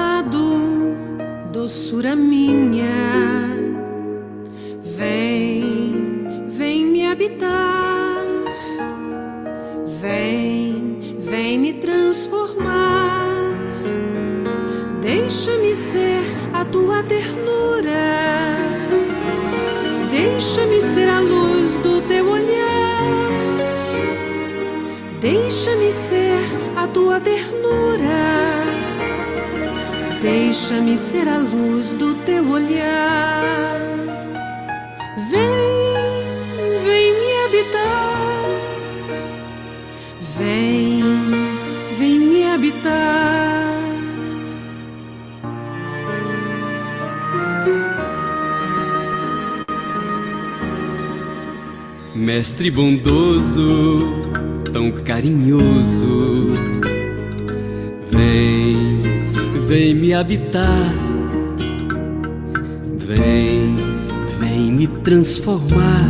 lado, doçura minha, vem, vem me habitar, vem, vem me transformar, deixa-me ser a tua ternura, deixa-me ser a luz do teu olhar, deixa-me ser a tua ternura, deixa-me ser a luz do teu olhar. Vem, vem me habitar, vem, vem me habitar. Mestre bondoso, tão carinhoso, vem, vem me habitar, vem, vem me transformar,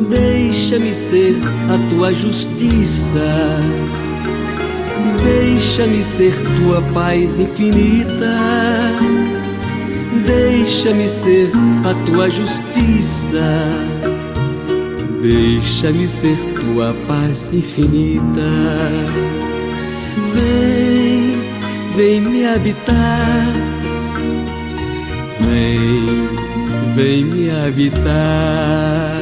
deixa-me ser a tua justiça, deixa-me ser tua paz infinita, deixa-me ser a tua justiça, deixa-me ser tua paz infinita. Vem, vem me habitar, vem, vem me habitar.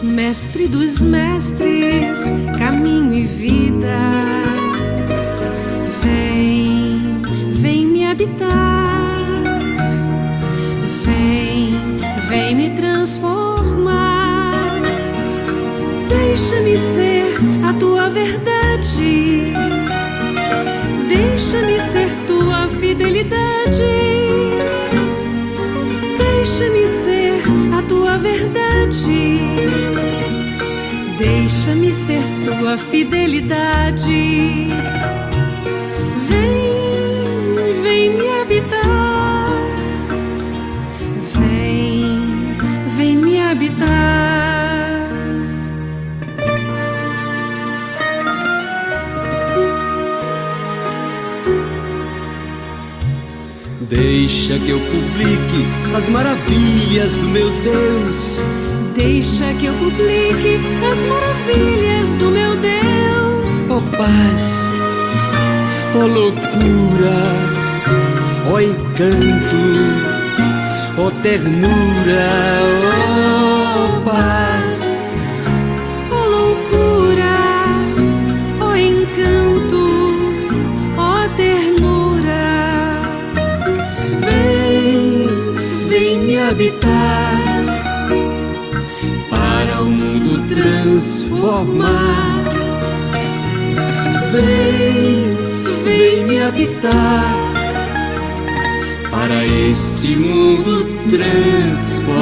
Mestre dos mestres, caminho e vida, vem, vem me habitar, vem, vem me transformar, deixa-me ser a tua verdade, deixa-me ser tua fidelidade, deixa-me ser a tua verdade, deixa-me ser tua fidelidade. Vem, vem me habitar, vem, vem me habitar. Deixa que eu publique as maravilhas do meu Deus, deixa que eu publique as maravilhas do meu Deus. Ó paz, ó loucura, ó encanto, ó ternura, ó paz, ó loucura, ó encanto, ó ternura. Vem, vem me habitar, para o mundo transformar. Vem, vem me habitar, para este mundo transformar.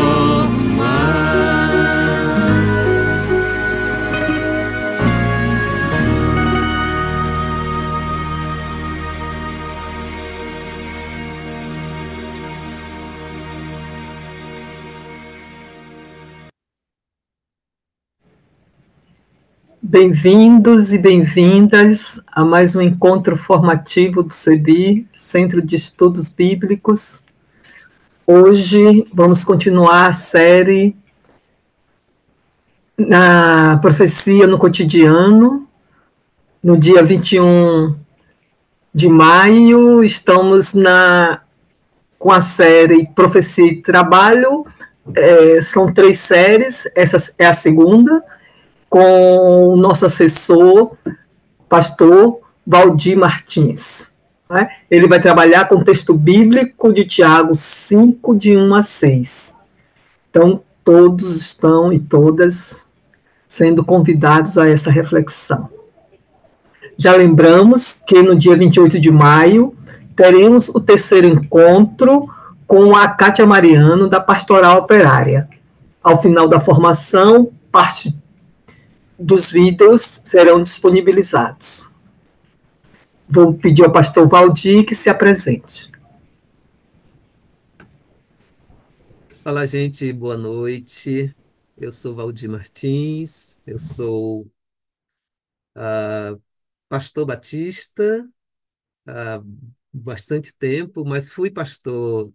Bem-vindos e bem-vindas a mais um encontro formativo do CEBI, Centro de Estudos Bíblicos. Hoje vamos continuar a série na Profecia no Cotidiano. No dia 21 de maio, estamos com a série Profecia e Trabalho. São 3 séries, essa é a segunda, com o nosso assessor, pastor Valdir Martins. Né? Ele vai trabalhar com o texto bíblico de Tiago 5, de 1 a 6. Então, todos estão e todas sendo convidados a essa reflexão. Já lembramos que no dia 28 de maio teremos o terceiro encontro com a Kátia Mariano, da Pastoral Operária. Ao final da formação, parte dos vídeos serão disponibilizados. Vou pedir ao pastor Valdir que se apresente. Fala, gente, boa noite. Eu sou Valdir Martins, eu sou pastor batista há bastante tempo, mas fui pastor,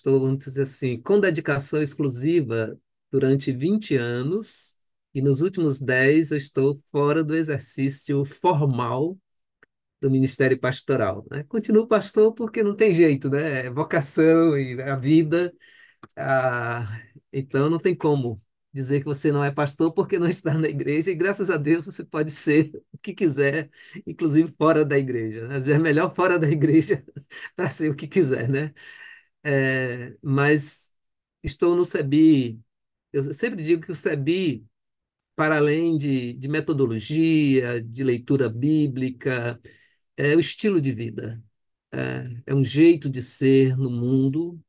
vamos dizer assim, com dedicação exclusiva durante 20 anos, e nos últimos 10 eu estou fora do exercício formal do ministério pastoral, né? Continuo pastor porque não tem jeito, né? É vocação e a vida. Ah, então não tem como dizer que você não é pastor porque não está na igreja, e graças a Deus você pode ser o que quiser, inclusive fora da igreja, né? Às vezes é melhor fora da igreja para ser o que quiser, né? Mas estou no SEBI. Eu sempre digo que o SEBI, para além de metodologia, de leitura bíblica, é o estilo de vida, é um jeito de ser no mundo,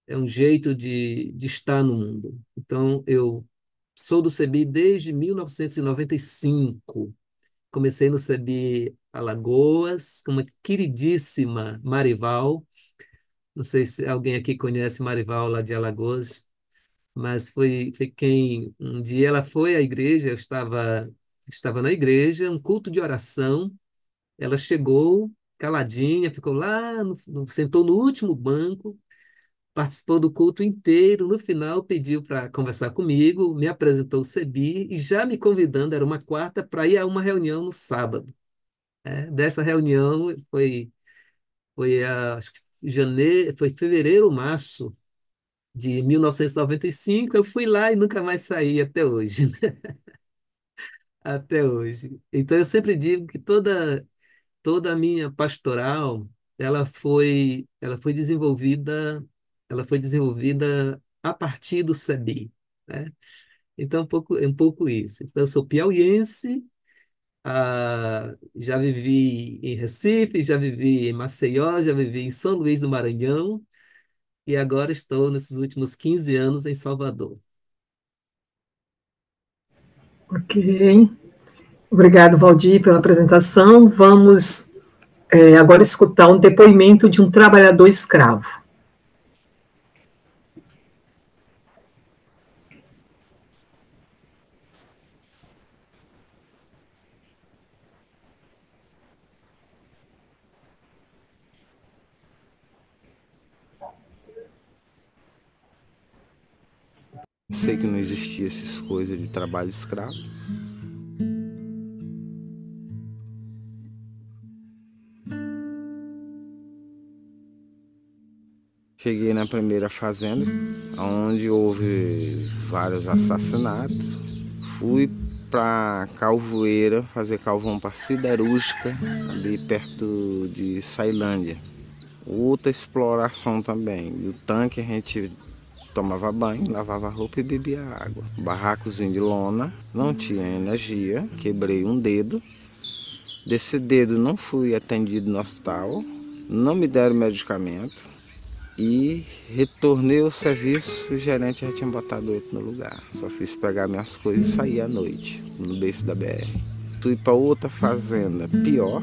é um jeito de estar no mundo. Então, eu sou do SEBI desde 1995. Comecei no SEBI Alagoas, com uma queridíssima Marival. Não sei se alguém aqui conhece Marival lá de Alagoas, mas foi quem um dia ela foi à igreja, estava na igreja, um culto de oração. Ela chegou caladinha, ficou lá, sentou no último banco, participou do culto inteiro. No final, pediu para conversar comigo, me apresentou o SEBI e já me convidando, era uma quarta, para ir a uma reunião no sábado. Dessa reunião acho que janeiro, foi fevereiro ou março de 1995. Eu fui lá e nunca mais saí até hoje, né? Até hoje. Então eu sempre digo que toda a minha pastoral, ela foi desenvolvida a partir do SEBI, né? Então é um pouco isso. Então eu sou piauiense, já vivi em Recife, já vivi em Maceió, já vivi em São Luís do Maranhão e agora estou nesses últimos 15 anos em Salvador. Ok. Obrigado, Valdir, pela apresentação. Vamos agora escutar um depoimento de um trabalhador escravo. Sei que não existia essas coisas de trabalho escravo. Cheguei na primeira fazenda, onde houve vários assassinatos. Fui para Calvoeira fazer carvão para siderúrgica, ali perto de Sailândia. Outra exploração também. E o tanque a gente tomava banho, lavava roupa e bebia água. Barracozinho de lona, não tinha energia, quebrei um dedo. Desse dedo não fui atendido no hospital, não me deram medicamento. E retornei ao serviço, o gerente já tinha botado outro no lugar. Só fiz pegar minhas coisas e sair à noite, no beiço da BR. Fui para outra fazenda pior,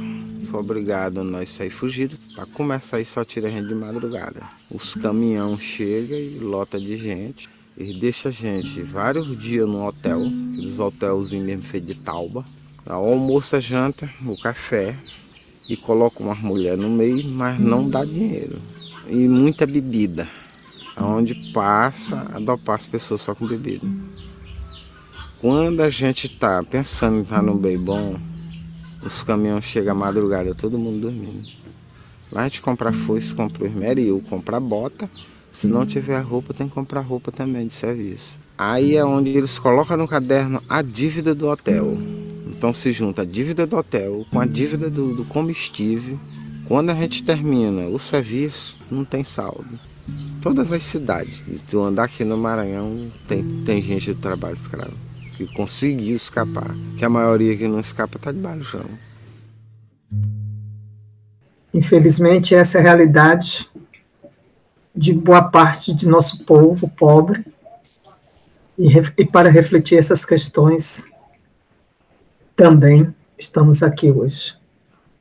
foi obrigado a nós sair fugidos. Para começar aí só tira a gente de madrugada. Os caminhão chegam e lota de gente. Eles deixam a gente vários dias no hotel, aqueles hotelzinhos mesmo feitos de tauba. O almoço, a janta, o café, e coloca uma mulher no meio, mas não dá dinheiro. E muita bebida, onde passa a dopar as pessoas só com bebida. Quando a gente está pensando em estar num bem bom, os caminhões chegam à madrugada, todo mundo dormindo. Lá a gente compra foice, compra esmeril, compra bota. Se não tiver roupa, tem que comprar roupa também de serviço. Aí é onde eles colocam no caderno a dívida do hotel. Então se junta a dívida do hotel com a dívida do combustível. Quando a gente termina o serviço, não tem saldo. Todas as cidades, tu andar aqui no Maranhão, tem gente do trabalho escravo que conseguiu escapar. Que a maioria que não escapa está debaixo do chão. Infelizmente, essa é a realidade de boa parte de nosso povo pobre. E para refletir essas questões, também estamos aqui hoje.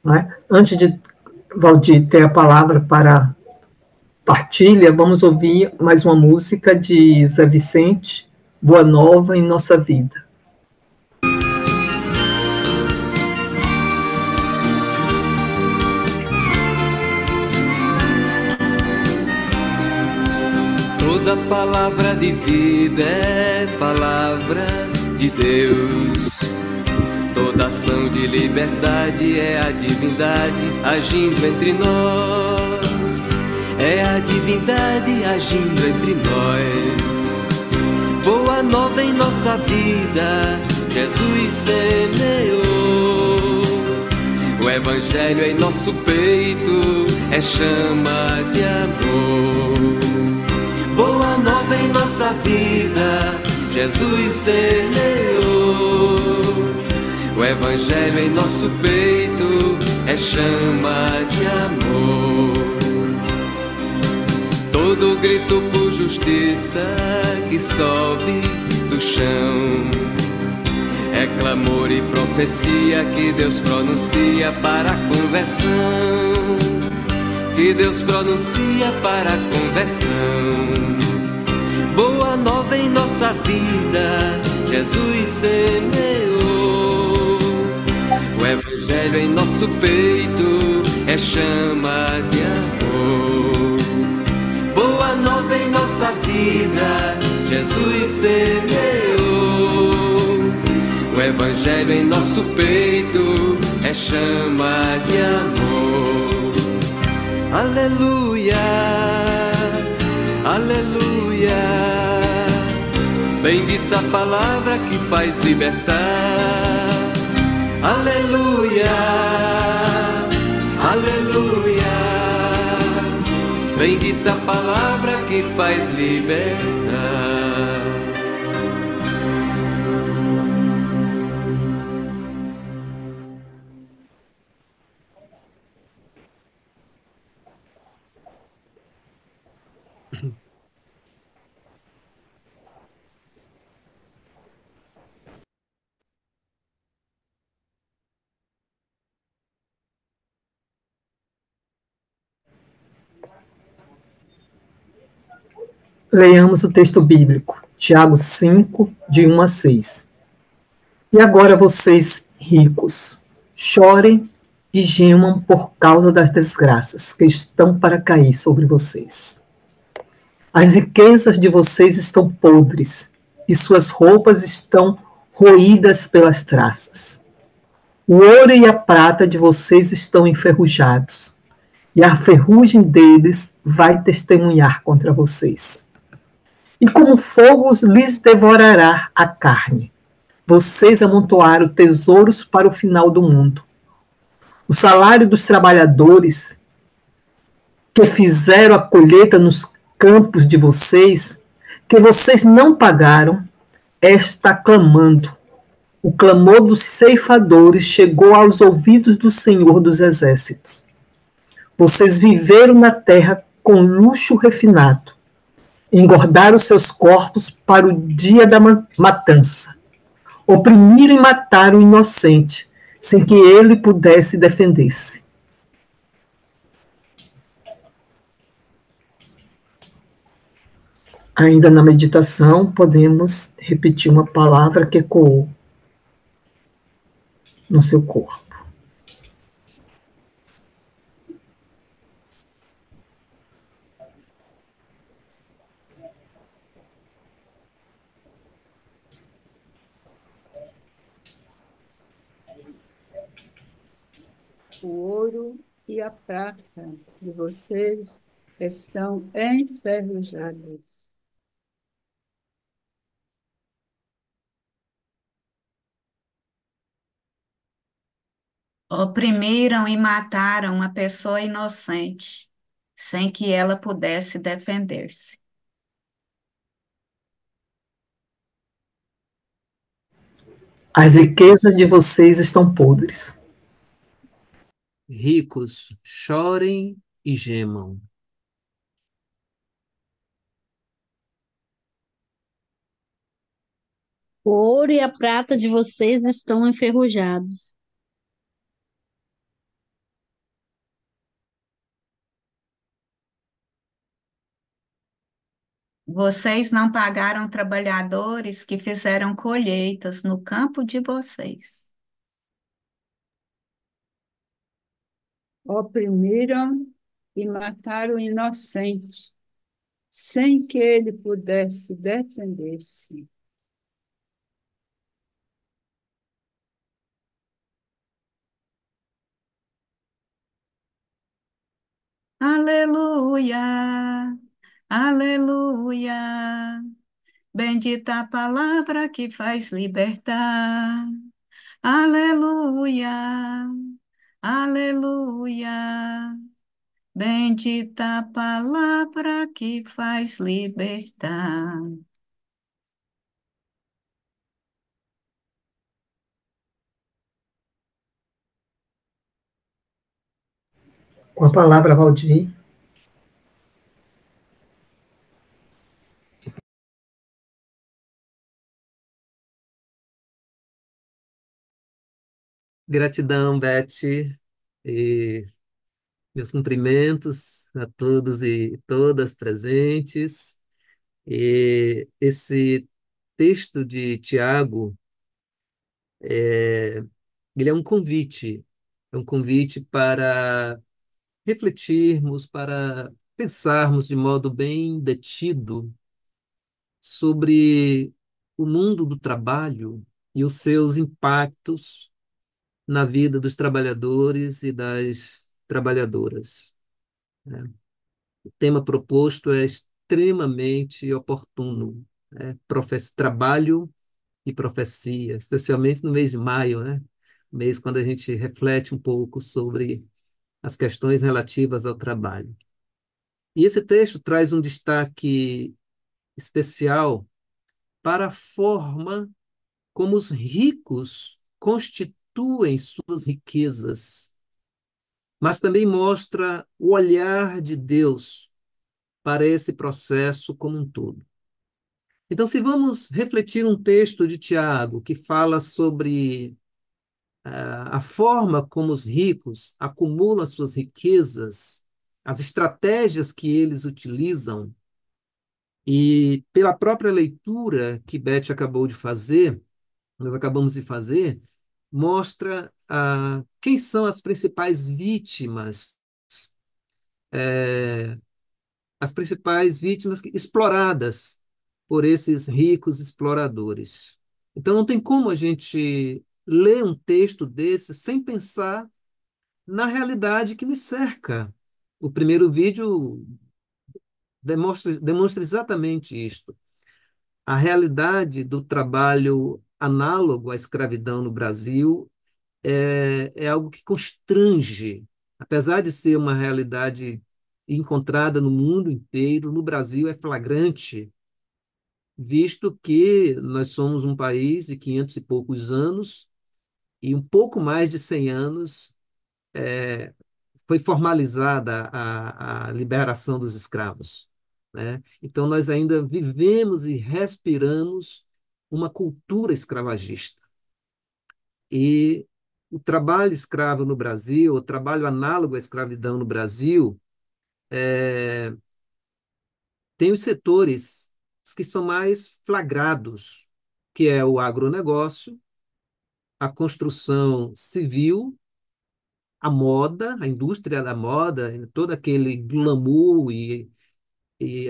Não é? Antes de Valdir ter a palavra para partilha, vamos ouvir mais uma música de Zé Vicente, boa nova em nossa vida. Toda palavra de vida é palavra de Deus. Toda ação de liberdade é a divindade agindo entre nós. É a divindade agindo entre nós. Boa nova em nossa vida, Jesus semeou. O Evangelho em nosso peito é chama de amor. Boa nova em nossa vida, Jesus semeou. O Evangelho em nosso peito é chama de amor. Todo grito por justiça que sobe do chão é clamor e profecia que Deus pronuncia para a conversão. Que Deus pronuncia para a conversão. Boa nova em nossa vida, Jesus semeou. O Evangelho em nosso peito é chama de amor. Boa nova em nossa vida, Jesus semeou. O Evangelho em nosso peito é chama de amor. Aleluia, aleluia. Bendita a palavra que faz libertar. Aleluia, aleluia. Bendita a palavra que faz libertar. Leiamos o texto bíblico, Tiago 5, de 1 a 6. E agora vocês, ricos, chorem e gemam por causa das desgraças que estão para cair sobre vocês. As riquezas de vocês estão podres e suas roupas estão roídas pelas traças. O ouro e a prata de vocês estão enferrujados, e a ferrugem deles vai testemunhar contra vocês. E como fogo lhes devorará a carne. Vocês amontoaram tesouros para o final do mundo. O salário dos trabalhadores que fizeram a colheita nos campos de vocês, que vocês não pagaram, está clamando. O clamor dos ceifadores chegou aos ouvidos do Senhor dos Exércitos. Vocês viveram na terra com luxo refinado. Engordaram seus corpos para o dia da matança. Oprimiram e mataram o inocente, sem que ele pudesse defender-se. Ainda na meditação, podemos repetir uma palavra que ecoou no seu corpo. O ouro e a prata de vocês estão enferrujados. Oprimiram e mataram uma pessoa inocente, sem que ela pudesse defender-se. As riquezas de vocês estão podres. Ricos, chorem e gemam. O ouro e a prata de vocês estão enferrujados. Vocês não pagaram trabalhadores que fizeram colheitas no campo de vocês. Oprimiram e mataram o inocente, sem que ele pudesse defender-se. Aleluia, aleluia. Bendita a palavra que faz libertar. Aleluia, aleluia. Bendita a palavra que faz libertar. Com a palavra, Valdir. Gratidão, Beth, e meus cumprimentos a todos e todas presentes. E esse texto de Tiago, ele é um convite para refletirmos, para pensarmos de modo bem detido sobre o mundo do trabalho e os seus impactos na vida dos trabalhadores e das trabalhadoras, né? O tema proposto é extremamente oportuno, né? Trabalho e profecia, especialmente no mês de maio, né? Mês quando a gente reflete um pouco sobre as questões relativas ao trabalho. E esse texto traz um destaque especial para a forma como os ricos constituem suas riquezas, mas também mostra o olhar de Deus para esse processo como um todo. Então, se vamos refletir um texto de Tiago que fala sobre a forma como os ricos acumulam as suas riquezas, as estratégias que eles utilizam, e pela própria leitura que Beth acabou de fazer, nós acabamos de fazer, mostra quem são as principais vítimas, as principais vítimas exploradas por esses ricos exploradores. Então, não tem como a gente ler um texto desse sem pensar na realidade que nos cerca. O primeiro vídeo demonstra exatamente isto. A realidade do trabalho análogo à escravidão no Brasil é algo que constrange, apesar de ser uma realidade encontrada no mundo inteiro, no Brasil é flagrante, visto que nós somos um país de 500 e poucos anos e um pouco mais de 100 anos foi formalizada a liberação dos escravos, né? Então, nós ainda vivemos e respiramos uma cultura escravagista. E o trabalho escravo no Brasil, o trabalho análogo à escravidão no Brasil, tem os setores que são mais flagrados, que é o agronegócio, a construção civil, a moda, a indústria da moda, todo aquele glamour e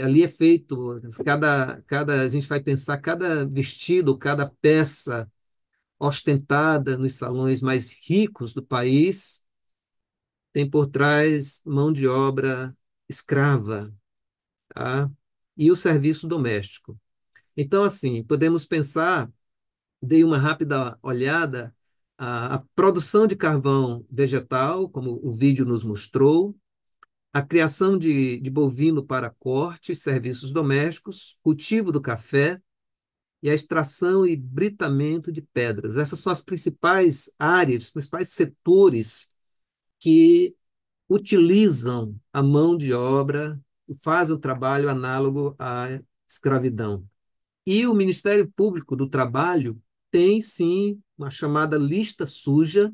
ali é feito, a gente vai pensar cada vestido, cada peça ostentada nos salões mais ricos do país, tem por trás mão de obra escrava, tá? E o serviço doméstico. Então, assim, podemos pensar, dei uma rápida olhada, a produção de carvão vegetal, como o vídeo nos mostrou, a criação de bovino para corte, serviços domésticos, cultivo do café e a extração e britamento de pedras. Essas são as principais áreas, os principais setores que utilizam a mão de obra, fazem o trabalho análogo à escravidão. E o Ministério Público do Trabalho tem, sim, uma chamada lista suja.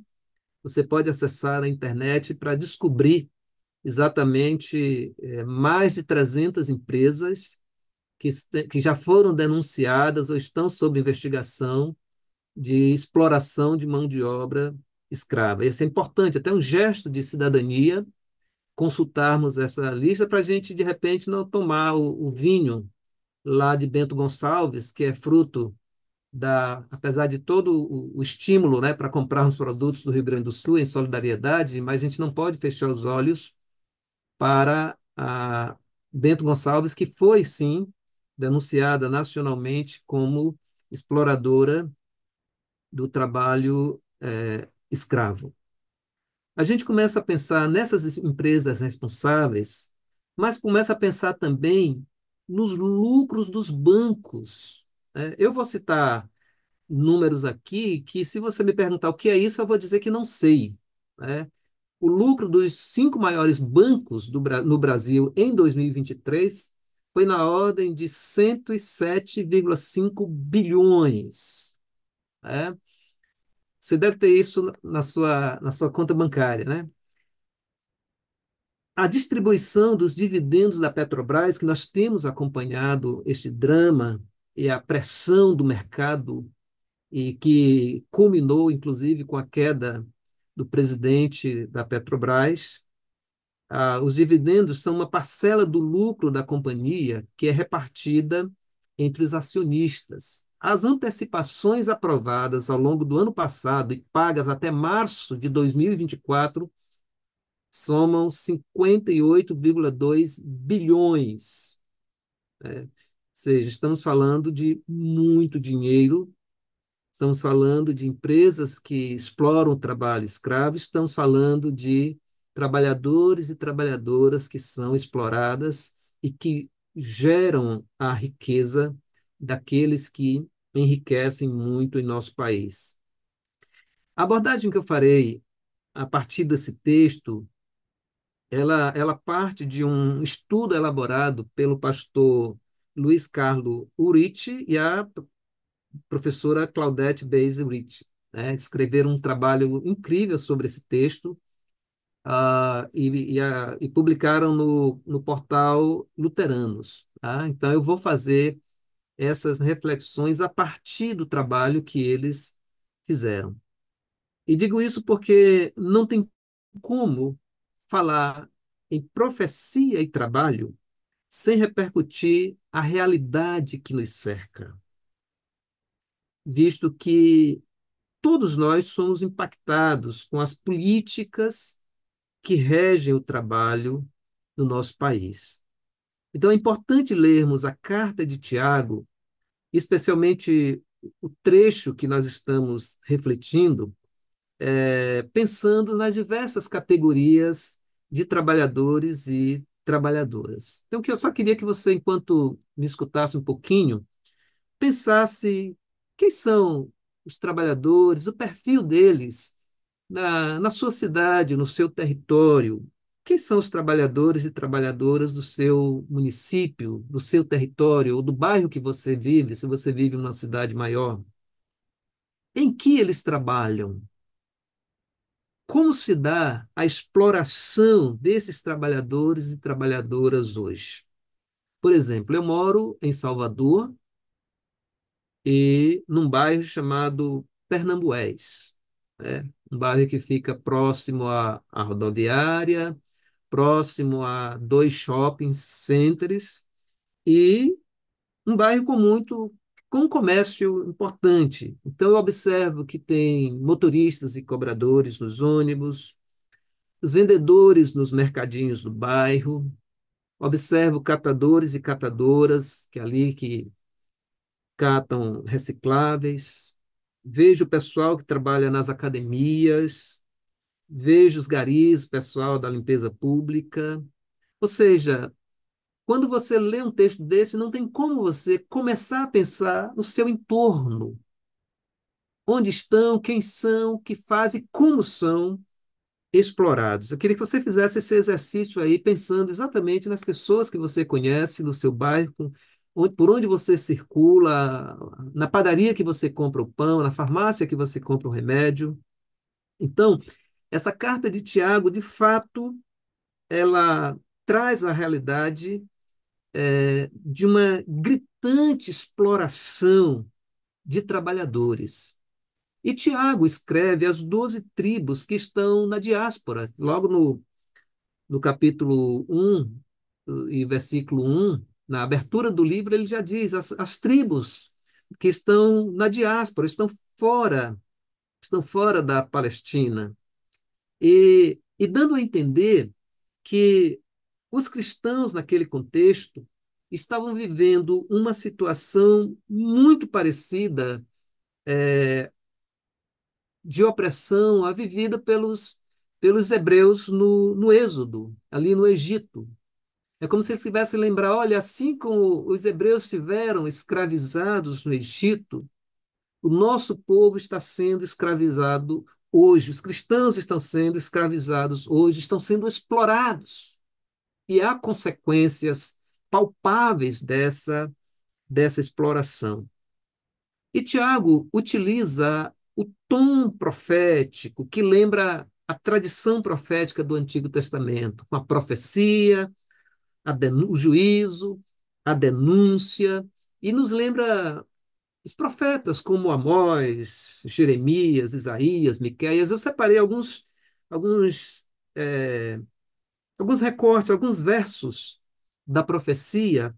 Você pode acessar a internet para descobrir exatamente mais de 300 empresas que já foram denunciadas ou estão sob investigação de exploração de mão de obra escrava. Isso é importante, até um gesto de cidadania, consultarmos essa lista para a gente, de repente, não tomar o vinho lá de Bento Gonçalves, que é fruto apesar de todo o estímulo, né, para comprarmos produtos do Rio Grande do Sul em solidariedade, mas a gente não pode fechar os olhos para a Bento Gonçalves, que foi, sim, denunciada nacionalmente como exploradora do trabalho escravo. A gente começa a pensar nessas empresas responsáveis, mas começa a pensar também nos lucros dos bancos. Eu vou citar números aqui que, se você me perguntar o que é isso, eu vou dizer que não sei, né? O lucro dos 5 maiores bancos no Brasil em 2023 foi na ordem de 107,5 bilhões, né? Você deve ter isso na sua conta bancária, né? A distribuição dos dividendos da Petrobras, que nós temos acompanhado este drama e a pressão do mercado, e que culminou, inclusive, com a queda do presidente da Petrobras. Os dividendos são uma parcela do lucro da companhia que é repartida entre os acionistas. As antecipações aprovadas ao longo do ano passado e pagas até março de 2024 somam 58,2 bilhões. Ou seja, estamos falando de muito dinheiro. Estamos falando de empresas que exploram o trabalho escravo, estamos falando de trabalhadores e trabalhadoras que são exploradas e que geram a riqueza daqueles que enriquecem muito em nosso país. A abordagem que eu farei a partir desse texto, ela parte de um estudo elaborado pelo pastor Luiz Carlos Urich e a professora Claudete Beise Rich, né? Escreveram um trabalho incrível sobre esse texto, e publicaram no portal Luteranos. Tá? Então, eu vou fazer essas reflexões a partir do trabalho que eles fizeram. E digo isso porque não tem como falar em profecia e trabalho sem repercutir a realidade que nos cerca, visto que todos nós somos impactados com as políticas que regem o trabalho no nosso país. Então, é importante lermos a carta de Tiago, especialmente o trecho que nós estamos refletindo, pensando nas diversas categorias de trabalhadores e trabalhadoras. Então, que eu só queria que você, enquanto me escutasse um pouquinho, pensasse quem são os trabalhadores, o perfil deles na sua cidade, no seu território. Quem são os trabalhadores e trabalhadoras do seu município, do seu território, ou do bairro que você vive, se você vive em uma cidade maior? Em que eles trabalham? Como se dá a exploração desses trabalhadores e trabalhadoras hoje? Por exemplo, eu moro em Salvador, e num bairro chamado Pernambués, né? Um bairro que fica próximo à rodoviária, próximo a 2 shopping centers e um bairro com um comércio importante. Então eu observo que tem motoristas e cobradores nos ônibus, os vendedores nos mercadinhos do bairro, observo catadores e catadoras que catam recicláveis, vejo o pessoal que trabalha nas academias, vejo os garis, o pessoal da limpeza pública. Ou seja, quando você lê um texto desse, não tem como você começar a pensar no seu entorno. Onde estão, quem são, o que fazem, como são explorados. Eu queria que você fizesse esse exercício aí, pensando exatamente nas pessoas que você conhece no seu bairro, por onde você circula, na padaria que você compra o pão, na farmácia que você compra o remédio. Então, essa carta de Tiago, de fato, ela traz a realidade de uma gritante exploração de trabalhadores. E Tiago escreve as 12 tribos que estão na diáspora. Logo no capítulo 1 e versículo 1, na abertura do livro, ele já diz as tribos que estão na diáspora, estão fora da Palestina. E dando a entender que os cristãos, naquele contexto, estavam vivendo uma situação muito parecida de opressão a vivida pelos hebreus no Êxodo, ali no Egito. É como se eles tivessem lembrar, olha, assim como os hebreus estiveram escravizados no Egito, o nosso povo está sendo escravizado hoje, os cristãos estão sendo escravizados hoje, estão sendo explorados. E há consequências palpáveis dessa exploração. E Tiago utiliza o tom profético que lembra a tradição profética do Antigo Testamento, com a profecia, o juízo, a denúncia, e nos lembra os profetas como Amós, Jeremias, Isaías, Miqueias. Eu separei alguns, é, alguns recortes, alguns versos da profecia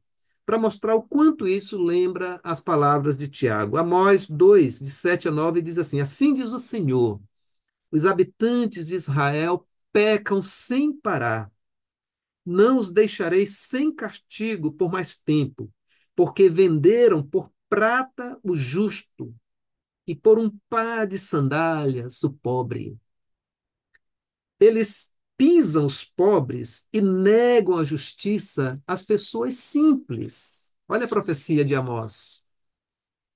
para mostrar o quanto isso lembra as palavras de Tiago. Amós 2, de 7 a 9, diz assim: Assim diz o Senhor, os habitantes de Israel pecam sem parar. Não os deixarei sem castigo por mais tempo, porque venderam por prata o justo e por um par de sandálias o pobre. Eles pisam os pobres e negam a justiça às pessoas simples. Olha a profecia de Amós.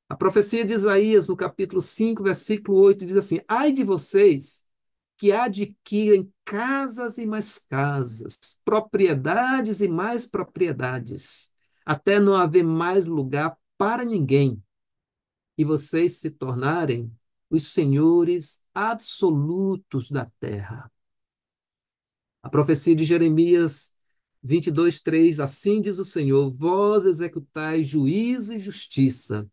A profecia de Isaías, no capítulo 5, versículo 8, diz assim: Ai de vocês que adquirem casas e mais casas, propriedades e mais propriedades, até não haver mais lugar para ninguém, e vocês se tornarem os senhores absolutos da terra. A profecia de Jeremias 22, 3, assim diz o Senhor: Vós executai juízo e justiça,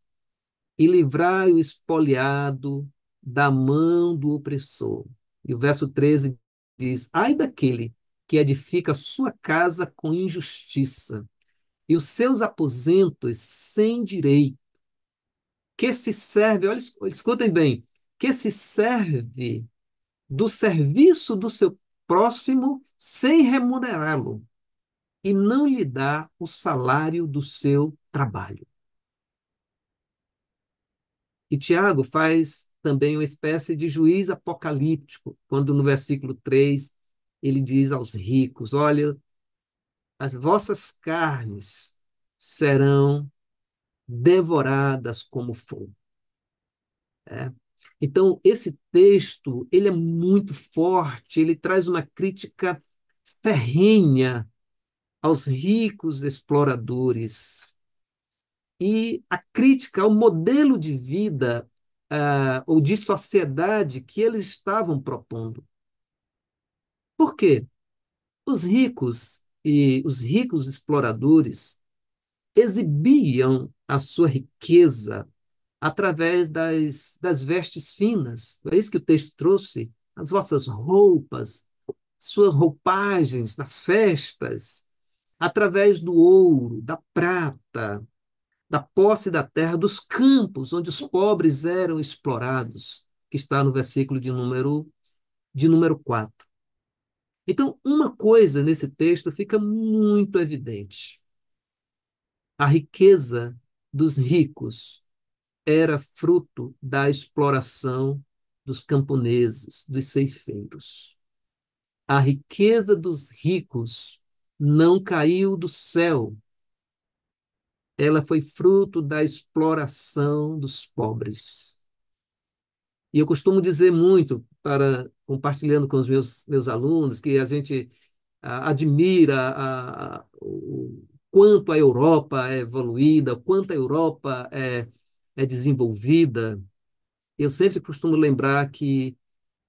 e livrai o espoliado da mão do opressor. E o verso 13 diz: Ai daquele que edifica sua casa com injustiça, e os seus aposentos sem direito, que se serve, olha, escutem bem, que se serve do serviço do seu próximo sem remunerá-lo, e não lhe dá o salário do seu trabalho. E Tiago faz também uma espécie de juiz apocalíptico, quando no versículo 3 ele diz aos ricos: Olha, as vossas carnes serão devoradas como fogo. É. Então, esse texto ele é muito forte, ele traz uma crítica ferrenha aos ricos exploradores e a crítica ao modelo de vida ou de sociedade que eles estavam propondo. Por quê? Os ricos exploradores exibiam a sua riqueza através das vestes finas. É isso que o texto trouxe, as vossas roupas, suas roupagens nas festas, através do ouro, da prata, da posse da terra, dos campos onde os pobres eram explorados, que está no versículo de número 4. Então, uma coisa nesse texto fica muito evidente. A riqueza dos ricos era fruto da exploração dos camponeses, dos ceifeiros. A riqueza dos ricos não caiu do céu. Ela foi fruto da exploração dos pobres. E eu costumo dizer muito, compartilhando com os meus alunos, que a gente admira o quanto a Europa é evoluída, o quanto a Europa é desenvolvida. Eu sempre costumo lembrar que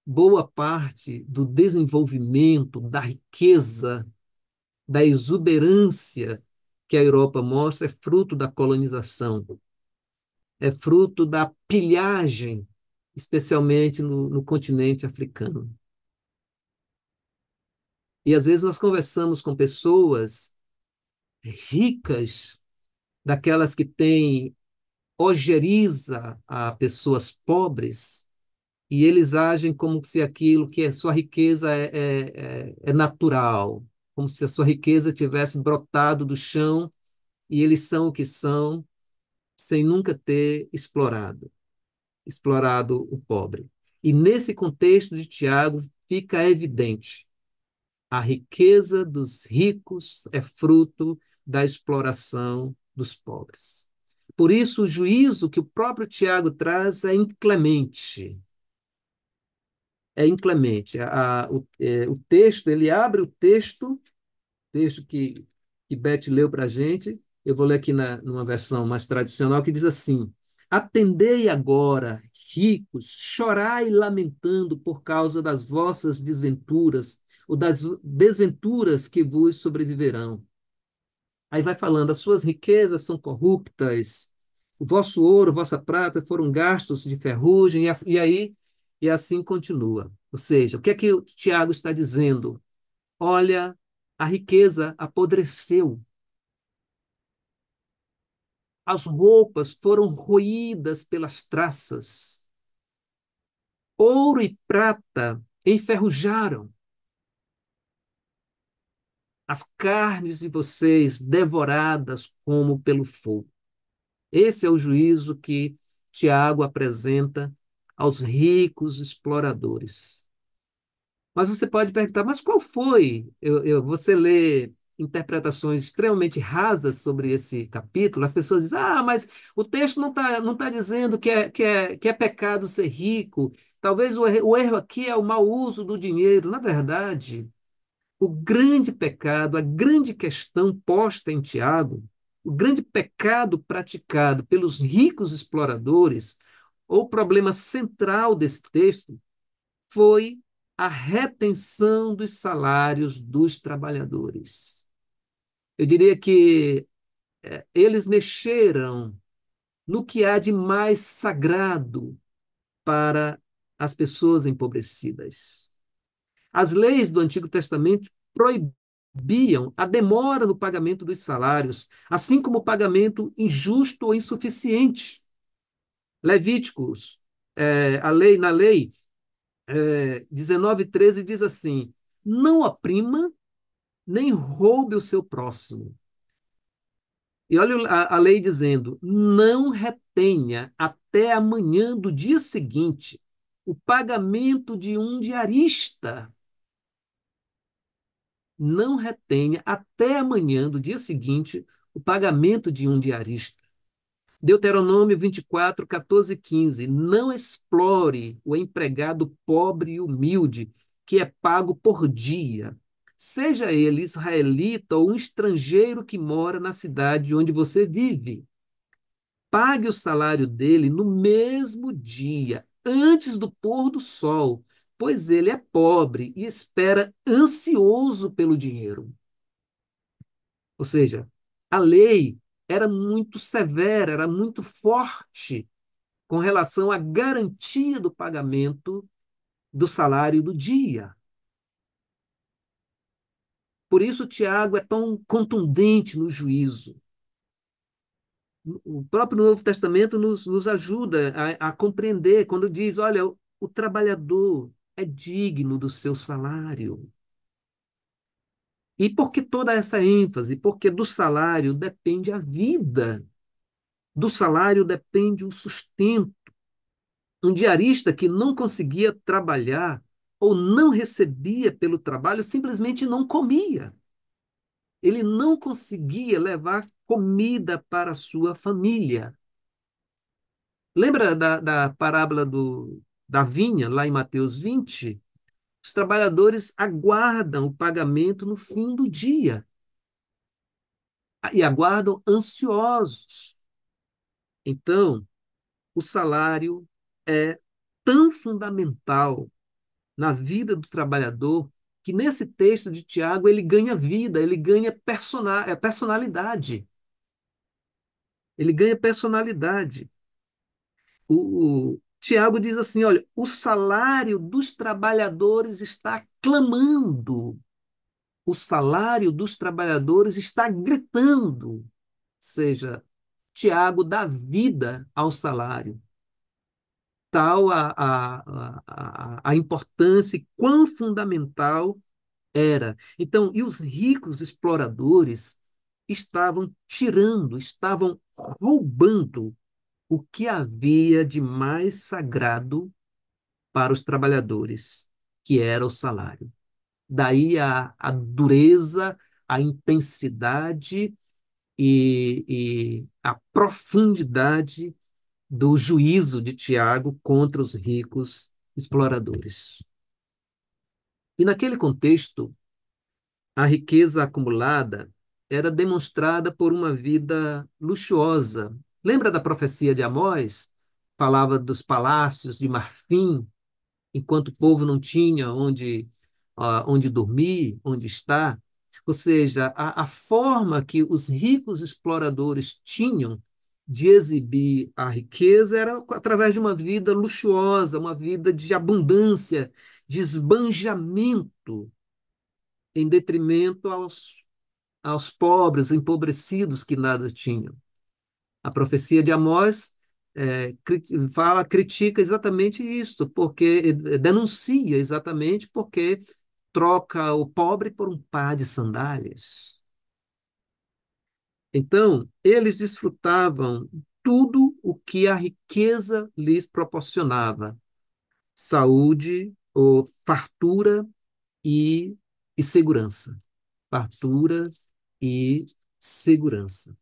boa parte do desenvolvimento, da riqueza, da exuberância que a Europa mostra é fruto da colonização, é fruto da pilhagem, especialmente no continente africano. E às vezes nós conversamos com pessoas ricas, daquelas que têm ojeriza a pessoas pobres, e eles agem como se aquilo que é sua riqueza é natural, como se a sua riqueza tivesse brotado do chão e eles são o que são, sem nunca ter explorado o pobre. E nesse contexto de Tiago fica evidente: a riqueza dos ricos é fruto da exploração dos pobres. Por isso, o juízo que o próprio Tiago traz é inclemente. É inclemente. O texto, ele abre o texto que Beth leu para a gente. Eu vou ler aqui numa versão mais tradicional, que diz assim: Atendei agora, ricos, chorai lamentando por causa das vossas desventuras, ou das desventuras que vos sobreviverão. Aí vai falando: as suas riquezas são corruptas, o vosso ouro, vossa prata foram gastos de ferrugem, e assim continua. Ou seja, o que é que o Tiago está dizendo? Olha, a riqueza apodreceu. As roupas foram roídas pelas traças. Ouro e prata enferrujaram. As carnes de vocês devoradas como pelo fogo. Esse é o juízo que Tiago apresenta aos ricos exploradores. Mas você pode perguntar, mas qual foi? Você lê interpretações extremamente rasas sobre esse capítulo, as pessoas dizem, mas o texto não tá dizendo que é pecado ser rico, talvez o erro aqui é o mau uso do dinheiro. Na verdade, o grande pecado, a grande questão posta em Tiago, o grande pecado praticado pelos ricos exploradores, ou o problema central desse texto, foi a retenção dos salários dos trabalhadores. Eu diria que eles mexeram no que há de mais sagrado para as pessoas empobrecidas. As leis do Antigo Testamento proibiam a demora no pagamento dos salários, assim como o pagamento injusto ou insuficiente. Levíticos, na lei 19:13 diz assim: não oprima nem roube o seu próximo. E olha a lei dizendo: não retenha até amanhã do dia seguinte o pagamento de um diarista. Não retenha até amanhã do dia seguinte o pagamento de um diarista. Deuteronômio 24, 14 e 15. Não explore o empregado pobre e humilde, que é pago por dia, seja ele israelita ou um estrangeiro que mora na cidade onde você vive. Pague o salário dele no mesmo dia, antes do pôr do sol, pois ele é pobre e espera ansioso pelo dinheiro. Ou seja, a lei era muito severa, era muito forte com relação à garantia do pagamento do salário do dia. Por isso, Tiago é tão contundente no juízo. O próprio Novo Testamento nos ajuda a compreender quando diz: olha, o trabalhador é digno do seu salário. E por que toda essa ênfase? Porque do salário depende a vida, do salário depende o sustento. Um diarista que não conseguia trabalhar ou não recebia pelo trabalho simplesmente não comia. Ele não conseguia levar comida para a sua família. Lembra da parábola da vinha, lá em Mateus 20? Os trabalhadores aguardam o pagamento no fim do dia e aguardam ansiosos. Então, o salário é tão fundamental na vida do trabalhador que nesse texto de Tiago ele ganha vida, ele ganha personalidade. Ele ganha personalidade. O Tiago diz assim: olha, o salário dos trabalhadores está clamando, o salário dos trabalhadores está gritando. Ou seja, Tiago dá vida ao salário. Tal a importância e quão fundamental era. Então, e os ricos exploradores estavam tirando, estavam roubando o que havia de mais sagrado para os trabalhadores, que era o salário. Daí a dureza, a intensidade e a profundidade do juízo de Tiago contra os ricos exploradores. E naquele contexto, a riqueza acumulada era demonstrada por uma vida luxuosa. Lembra da profecia de Amós? Falava dos palácios de marfim, enquanto o povo não tinha onde dormir, onde estar. Ou seja, a forma que os ricos exploradores tinham de exibir a riqueza era através de uma vida luxuosa, uma vida de abundância, de esbanjamento, em detrimento aos pobres, empobrecidos que nada tinham. A profecia de Amós critica exatamente isso, porque denuncia exatamente porque troca o pobre por um par de sandálias. Então, eles desfrutavam tudo o que a riqueza lhes proporcionava: saúde, ou fartura e, e segurança. Fartura e segurança.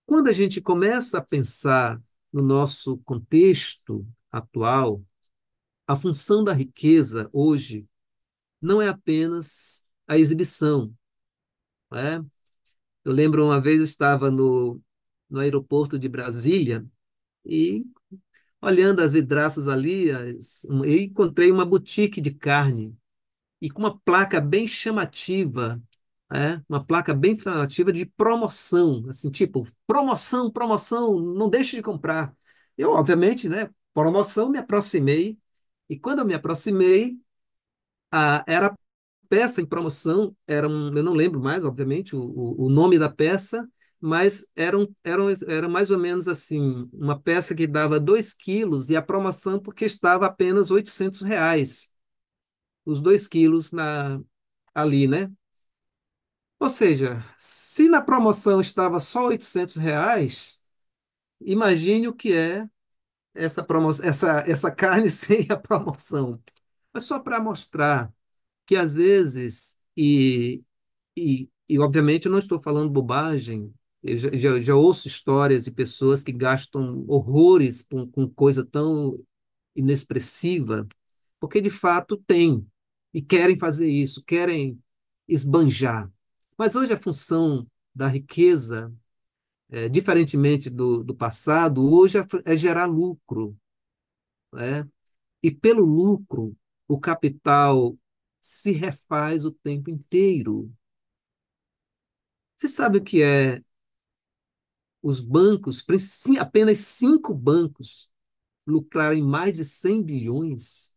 Quando a gente começa a pensar no nosso contexto atual, a função da riqueza hoje não é apenas a exibição, não é? Eu lembro uma vez eu estava no aeroporto de Brasília e olhando as vidraças ali, eu encontrei uma boutique de carne e com uma placa bem chamativa, uma placa bem chamativa de promoção, assim, tipo, promoção, promoção, não deixe de comprar. Eu, obviamente, né, promoção, me aproximei, e quando eu me aproximei, era peça em promoção, eu não lembro mais, obviamente, o nome da peça, mas era mais ou menos assim, uma peça que dava 2 quilos e a promoção porque estava apenas R$ 800, os 2 quilos ali, né? Ou seja, se na promoção estava só R$ 800, imagine o que é essa carne sem a promoção. Mas só para mostrar que às vezes, e obviamente eu não estou falando bobagem, eu já ouço histórias de pessoas que gastam horrores com coisa tão inexpressiva, porque de fato tem, e querem fazer isso, querem esbanjar. Mas hoje a função da riqueza, diferentemente do passado, hoje é gerar lucro, né? E pelo lucro, o capital se refaz o tempo inteiro. Você sabe o que é os bancos, apenas 5 bancos, lucrarem mais de 100 bilhões?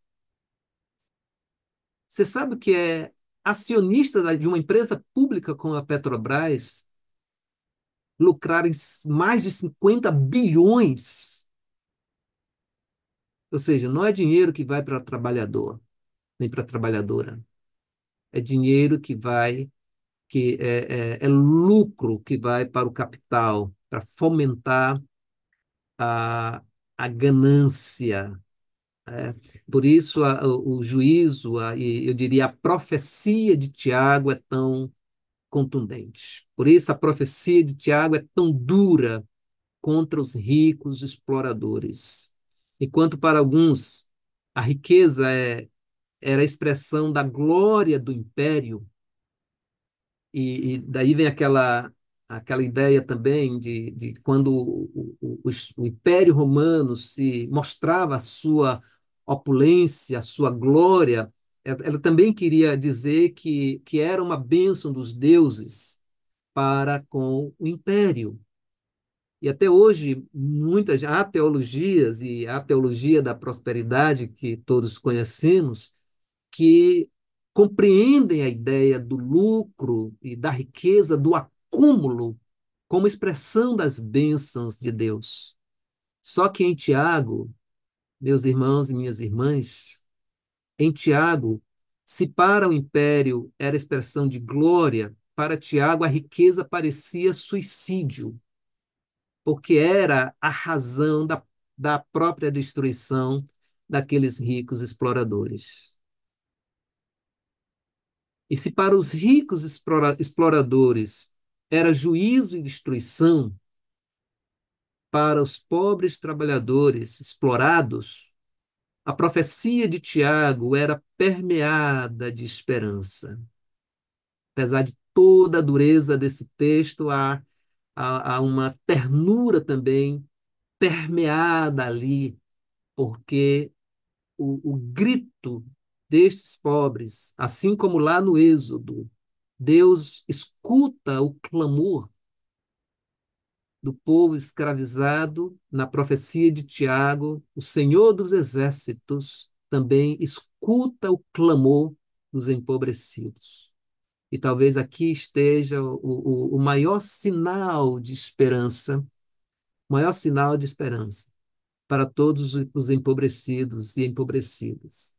Você sabe o que é acionista de uma empresa pública como a Petrobras lucrarem mais de 50 bilhões? Ou seja, não é dinheiro que vai para o trabalhador, nem para a trabalhadora. É dinheiro que é lucro que vai para o capital, para fomentar a, a ganância. Por isso, o juízo, e eu diria a profecia de Tiago é tão contundente. Por isso, a profecia de Tiago é tão dura contra os ricos exploradores. Enquanto para alguns a riqueza era a expressão da glória do império, e daí vem aquela ideia também de quando o Império Romano se mostrava a sua opulência, a sua glória, ela também queria dizer que era uma bênção dos deuses para com o império. E até hoje, há teologias, e a teologia da prosperidade que todos conhecemos, que compreendem a ideia do lucro e da riqueza, do acúmulo, como expressão das bênçãos de Deus. Só que em Tiago, meus irmãos e minhas irmãs, em Tiago, se para o império era expressão de glória, para Tiago a riqueza parecia suicídio, porque era a razão da própria destruição daqueles ricos exploradores. E se para os ricos exploradores era juízo e destruição, para os pobres trabalhadores explorados, a profecia de Tiago era permeada de esperança. Apesar de toda a dureza desse texto, há uma ternura também permeada ali, porque o grito destes pobres, assim como lá no Êxodo, Deus escuta o clamor do povo escravizado na profecia de Tiago, o Senhor dos Exércitos também escuta o clamor dos empobrecidos. E talvez aqui esteja o maior sinal de esperança, maior sinal de esperança para todos os empobrecidos e empobrecidas.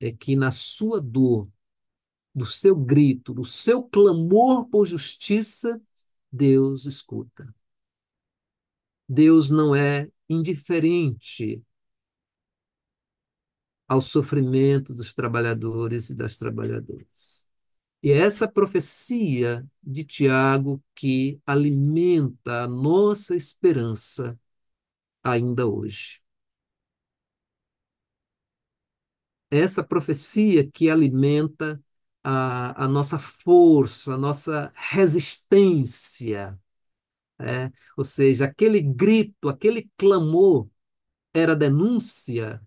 É que na sua dor, do seu grito, do seu clamor por justiça, Deus escuta. Deus não é indiferente ao sofrimento dos trabalhadores e das trabalhadoras. E é essa profecia de Tiago que alimenta a nossa esperança ainda hoje. É essa profecia que alimenta a nossa força, a nossa resistência. Ou seja, aquele grito, aquele clamor era denúncia,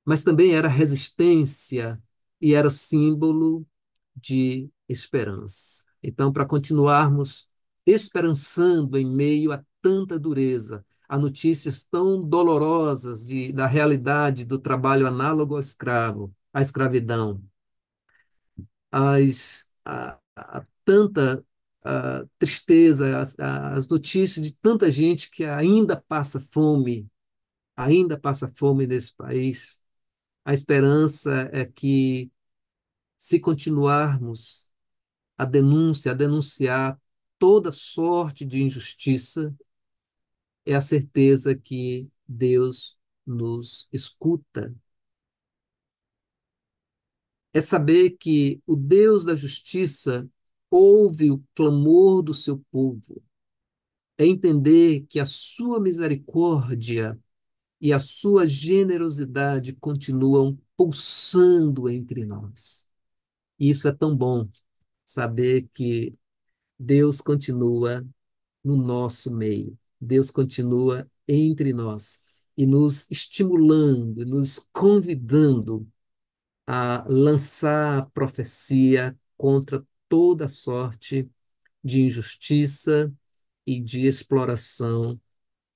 mas também era resistência e era símbolo de esperança. Então, para continuarmos esperançando em meio a tanta dureza, a notícias tão dolorosas da realidade do trabalho análogo ao escravo, à escravidão, a tanta tristeza, as notícias de tanta gente que ainda passa fome nesse país. A esperança é que, se continuarmos a denunciar toda sorte de injustiça, é a certeza que Deus nos escuta. É saber que o Deus da justiça ouve o clamor do seu povo. É entender que a sua misericórdia e a sua generosidade continuam pulsando entre nós. E isso é tão bom, saber que Deus continua no nosso meio, Deus continua entre nós e nos estimulando, nos convidando a lançar a profecia contra toda sorte de injustiça e de exploração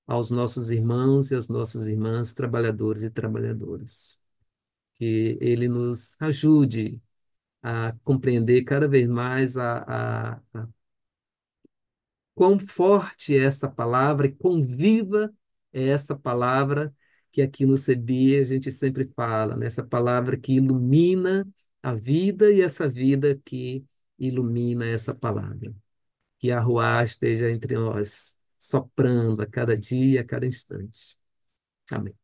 aos nossos irmãos e às nossas irmãs, trabalhadores e trabalhadoras. Que Ele nos ajude a compreender cada vez mais quão forte é essa palavra e quão viva é essa palavra que aqui no CEBI a gente sempre fala, né? Essa palavra que ilumina a vida e essa vida que ilumina essa palavra. Que a Ruá esteja entre nós, soprando a cada dia, a cada instante. Amém.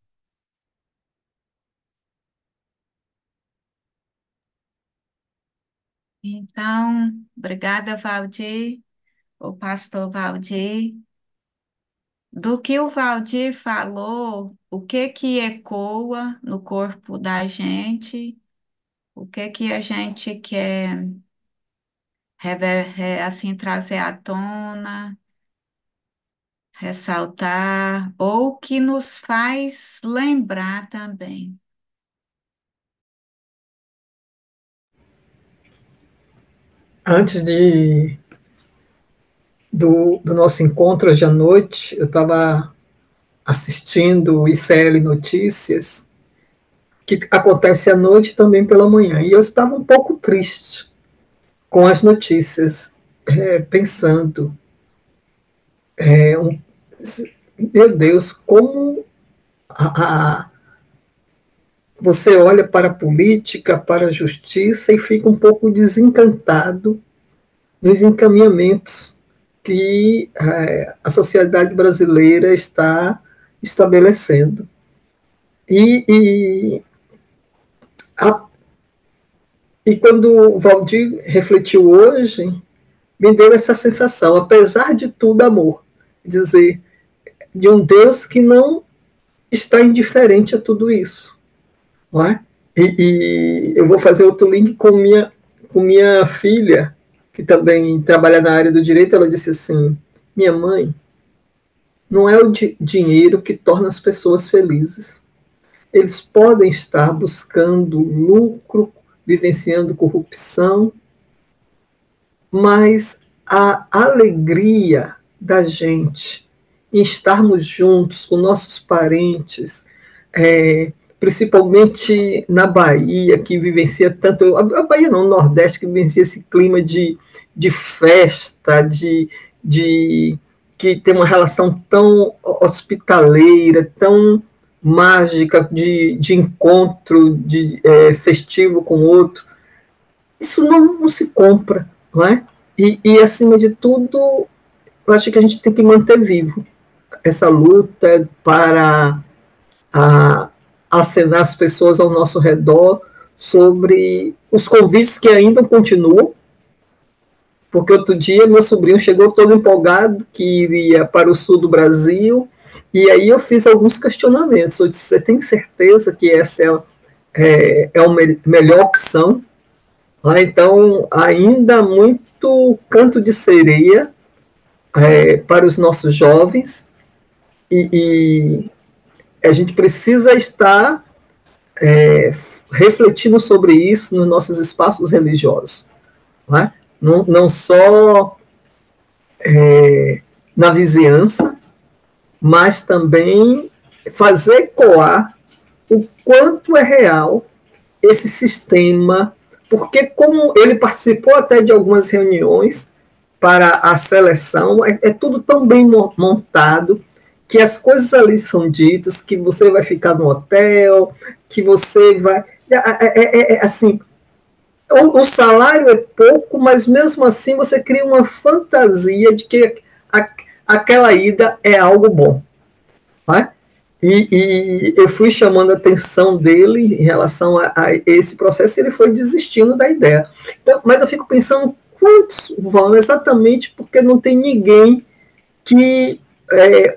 Então, obrigada, Valdir, o pastor Valdir. Do que o Valdir falou, o que que ecoa no corpo da gente, o que que a gente quer assim trazer à tona, ressaltar, ou que nos faz lembrar também. Antes do nosso encontro hoje à noite, eu estava assistindo o ICL Notícias, que acontece à noite e também pela manhã, e eu estava um pouco triste com as notícias, pensando, é, um, meu Deus, como a, você olha para a política, para a justiça e fica um pouco desencantado nos encaminhamentos que a sociedade brasileira está estabelecendo. E, a, e quando o Valdir refletiu hoje, me deu essa sensação, apesar de tudo, amor, dizer, de um Deus que não está indiferente a tudo isso. Não é? E eu vou fazer outro link com minha filha, que também trabalha na área do direito. Ela disse assim: minha mãe, não é o dinheiro que torna as pessoas felizes. Eles podem estar buscando lucro, vivenciando corrupção, mas a alegria da gente em estarmos juntos com nossos parentes, principalmente na Bahia, que vivencia tanto, a Bahia não, o Nordeste, que vivencia esse clima de festa, de que tem uma relação tão hospitaleira, tão mágica, de encontro, festivo com o outro. Isso não se compra, não é? Acima de tudo, eu acho que a gente tem que manter vivo essa luta para acenar as pessoas ao nosso redor sobre os convites que ainda continuam, porque outro dia meu sobrinho chegou todo empolgado que iria para o sul do Brasil, e aí eu fiz alguns questionamentos. Eu disse: você tem certeza que essa é a melhor opção? Então, ainda muito canto de sereia para os nossos jovens, e a gente precisa estar refletindo sobre isso nos nossos espaços religiosos. Não só na vizinhança, mas também fazer ecoar o quanto é real esse sistema, porque como ele participou até de algumas reuniões para a seleção, é tudo tão bem montado, que as coisas ali são ditas, que você vai ficar no hotel, que você vai... assim, o salário é pouco, mas mesmo assim você cria uma fantasia de que aquela ida é algo bom. Não é? E eu fui chamando a atenção dele em relação a esse processo, e ele foi desistindo da ideia. Então, mas eu fico pensando quantos vão, exatamente porque não tem ninguém que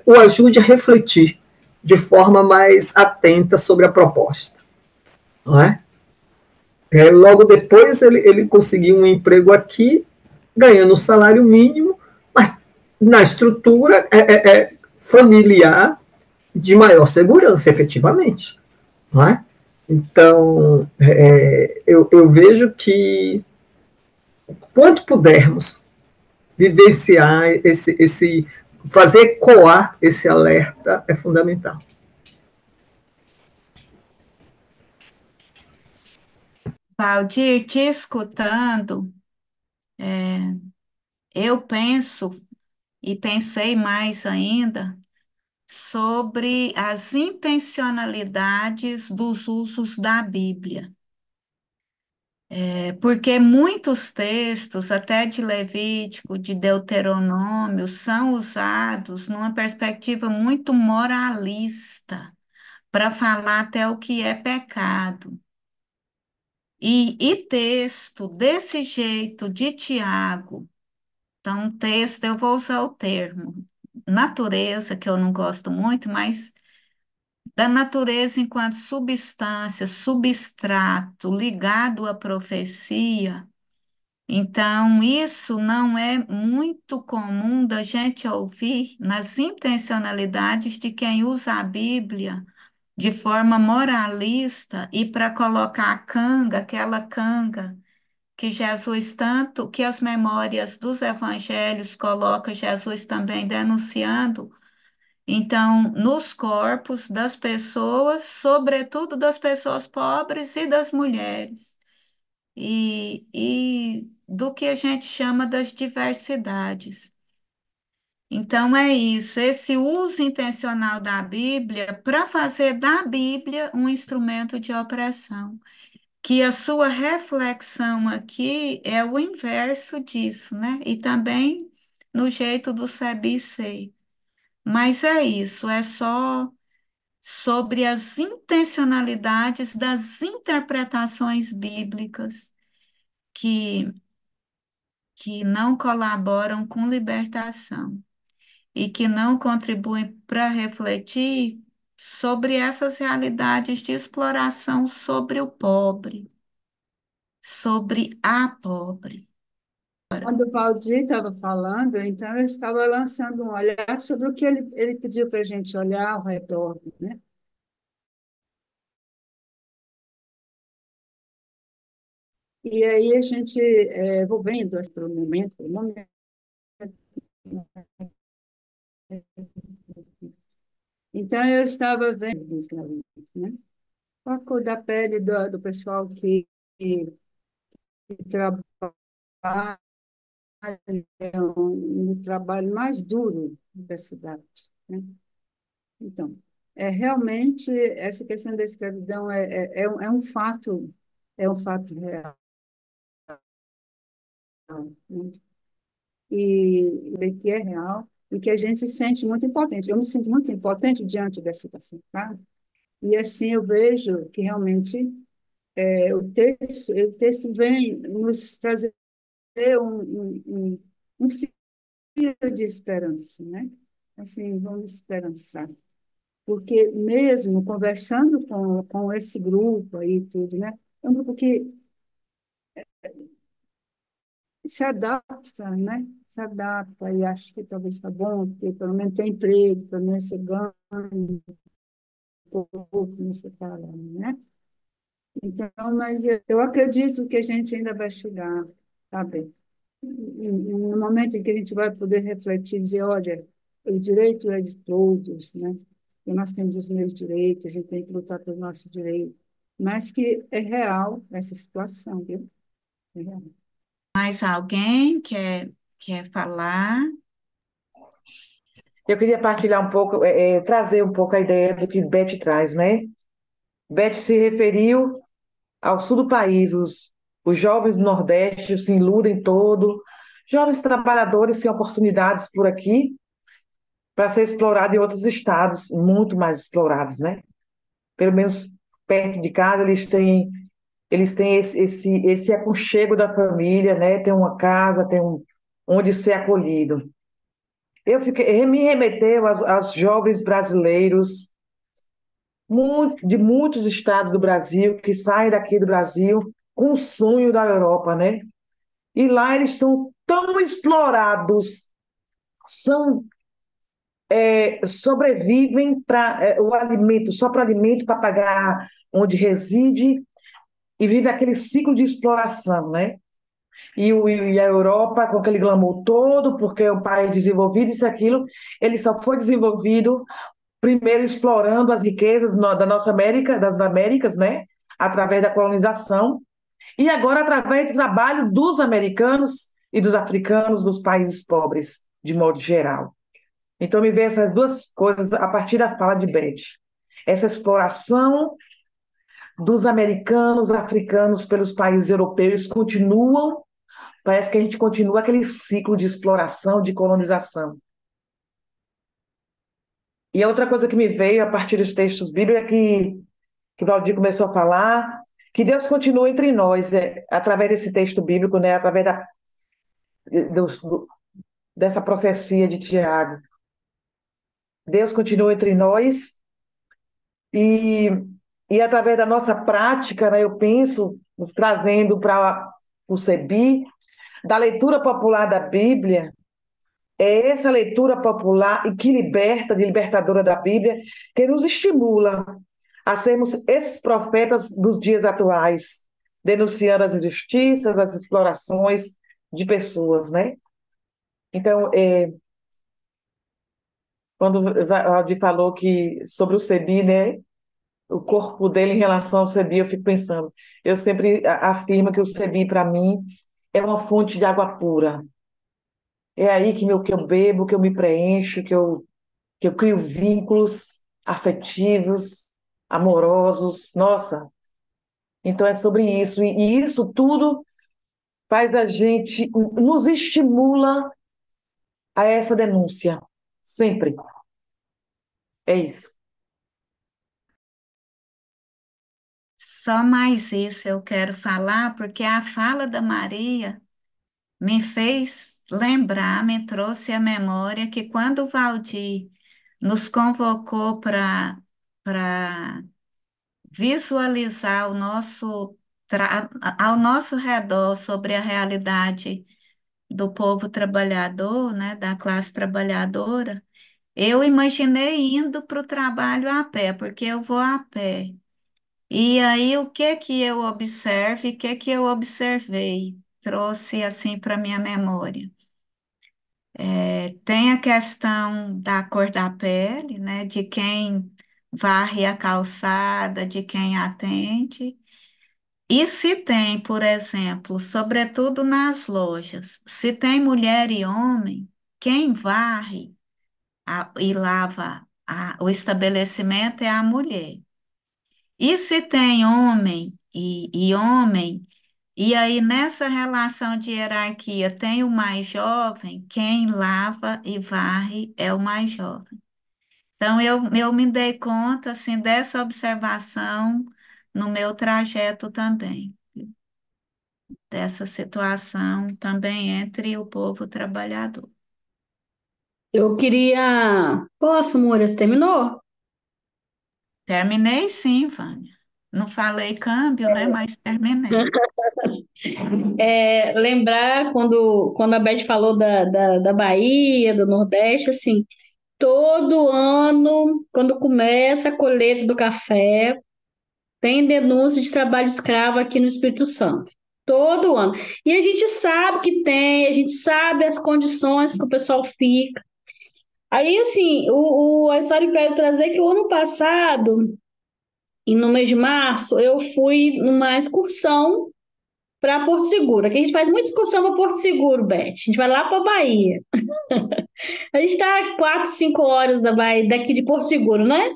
o ajude a refletir de forma mais atenta sobre a proposta. Não é? Logo depois ele conseguiu um emprego aqui, ganhando um salário mínimo, mas na estrutura familiar de maior segurança, efetivamente. Não é? Então, eu vejo que quanto pudermos vivenciar fazer ecoar esse alerta é fundamental. Valdir, te escutando, eu penso e pensei mais ainda sobre as intencionalidades dos usos da Bíblia. Porque muitos textos, até de Levítico, de Deuteronômio, são usados numa perspectiva muito moralista, para falar até o que é pecado. E texto desse jeito de Tiago, então texto, eu vou usar o termo natureza, que eu não gosto muito, mas da natureza enquanto substância, substrato, ligado à profecia. Então, isso não é muito comum da gente ouvir nas intencionalidades de quem usa a Bíblia de forma moralista e para colocar a canga, aquela canga que Jesus tanto, que as memórias dos evangelhos colocam Jesus também denunciando, então, nos corpos das pessoas, sobretudo das pessoas pobres e das mulheres, e do que a gente chama das diversidades. Então, é isso, esse uso intencional da Bíblia para fazer da Bíblia um instrumento de opressão, que a sua reflexão aqui é o inverso disso, né? E também no jeito do Sebi ser. Mas é isso, é só sobre as intencionalidades das interpretações bíblicas que, que não colaboram com libertação e que não contribuem para refletir sobre essas realidades de exploração sobre o pobre, sobre a pobre. Quando o Valdir estava falando, então eu estava lançando um olhar sobre o que ele pediu para a gente olhar ao redor, né? E aí a gente, vou vendo o momento, então eu estava vendo isso, né? A cor da pele do pessoal que trabalha no trabalho mais duro da cidade, né? Então, realmente essa questão da escravidão é um fato real, né? E que é real e que a gente se sente muito impotente. Eu me sinto muito impotente diante dessa situação, tá? E assim eu vejo que realmente o texto vem nos trazer um fio de esperança, né? Assim, vamos esperançar. Porque mesmo conversando com esse grupo aí, tudo, né? É um grupo que se adapta, né? Se adapta e acho que talvez está bom, porque pelo menos tem emprego, pelo menos você ganha um pouco, não se fala, né? Então, mas eu acredito que a gente ainda vai chegar, sabe? No momento em que a gente vai poder refletir e dizer, olha, o direito é de todos, né? E nós temos os mesmos direitos, a gente tem que lutar pelo nosso direito, mas que é real essa situação, viu? É real. Mais alguém quer falar? Eu queria partilhar um pouco, trazer um pouco a ideia do que Beth traz, né? Beth se referiu ao sul do país, os jovens do Nordeste se iludem todo, jovens trabalhadores sem oportunidades por aqui, para ser explorado em outros estados, muito mais explorados, né? Pelo menos perto de casa, eles têm esse aconchego da família, né? Tem uma casa, onde ser acolhido. Me remeteu aos jovens brasileiros de muitos estados do Brasil que saem daqui do Brasil com o sonho da Europa, né? E lá eles são tão explorados, são sobrevivem para o alimento, só para o alimento, para pagar onde reside, e vive aquele ciclo de exploração, né? E a Europa, com aquele glamour todo, porque é um país desenvolvido, isso e aquilo, ele só foi desenvolvido primeiro explorando as riquezas da nossa América, das Américas, né? Através da colonização, e agora através do trabalho dos americanos e dos africanos, dos países pobres, de modo geral. Então, me veio essas duas coisas a partir da fala de Beth. Essa exploração dos americanos, africanos pelos países europeus continuam, parece que a gente continua aquele ciclo de exploração, de colonização. E a outra coisa que me veio a partir dos textos bíblicos é que Valdir começou a falar, que Deus continua entre nós, através desse texto bíblico, né, através dessa profecia de Tiago. Deus continua entre nós e através da nossa prática, né, eu penso, trazendo para o CEBI, da leitura popular da Bíblia, é essa leitura popular e que liberta, de libertadora da Bíblia, que nos estimula a sermos esses profetas dos dias atuais, denunciando as injustiças, as explorações de pessoas, né? Então, quando o Valdir falou que sobre o CEBI, né? O corpo dele em relação ao CEBI, eu fico pensando, eu sempre afirmo que o CEBI, para mim, é uma fonte de água pura. É aí que eu bebo, que eu me preencho, que eu crio vínculos afetivos, amorosos. Nossa, então é sobre isso. E isso tudo faz a gente, nos estimula a essa denúncia. Sempre. É isso. Só mais isso eu quero falar, porque a fala da Maria me fez lembrar, me trouxe à memória que quando o Valdir nos convocou para visualizar ao nosso redor sobre a realidade do povo trabalhador, né, da classe trabalhadora, eu imaginei indo para o trabalho a pé, porque eu vou a pé. E aí, o que que eu observo e o que que eu observei? Trouxe assim para minha memória. Tem a questão da cor da pele, né? De quem varre a calçada, de quem atende. E se tem, por exemplo, sobretudo nas lojas, se tem mulher e homem, quem varre e lava o estabelecimento é a mulher. E se tem homem e homem, e aí nessa relação de hierarquia tem o mais jovem, quem lava e varre é o mais jovem. Então eu me dei conta assim dessa observação no meu trajeto também, dessa situação também entre o povo trabalhador. Eu queria. Posso, Moura? Você terminou? Terminei sim, Vânia. Não falei câmbio, né? Mas terminei. Lembrar quando a Beth falou da Bahia, do Nordeste, assim, todo ano, quando começa a colheita do café, tem denúncia de trabalho escravo aqui no Espírito Santo. Todo ano. E a gente sabe que tem, a gente sabe as condições que o pessoal fica. Aí, assim, a história que eu quero trazer é que o ano passado, e no mês de março, eu fui numa excursão para Porto Seguro. Aqui a gente faz muita excursão para Porto Seguro, Beth. A gente vai lá para Bahia. A gente está a 4, 5 horas da Bahia, daqui de Porto Seguro, né?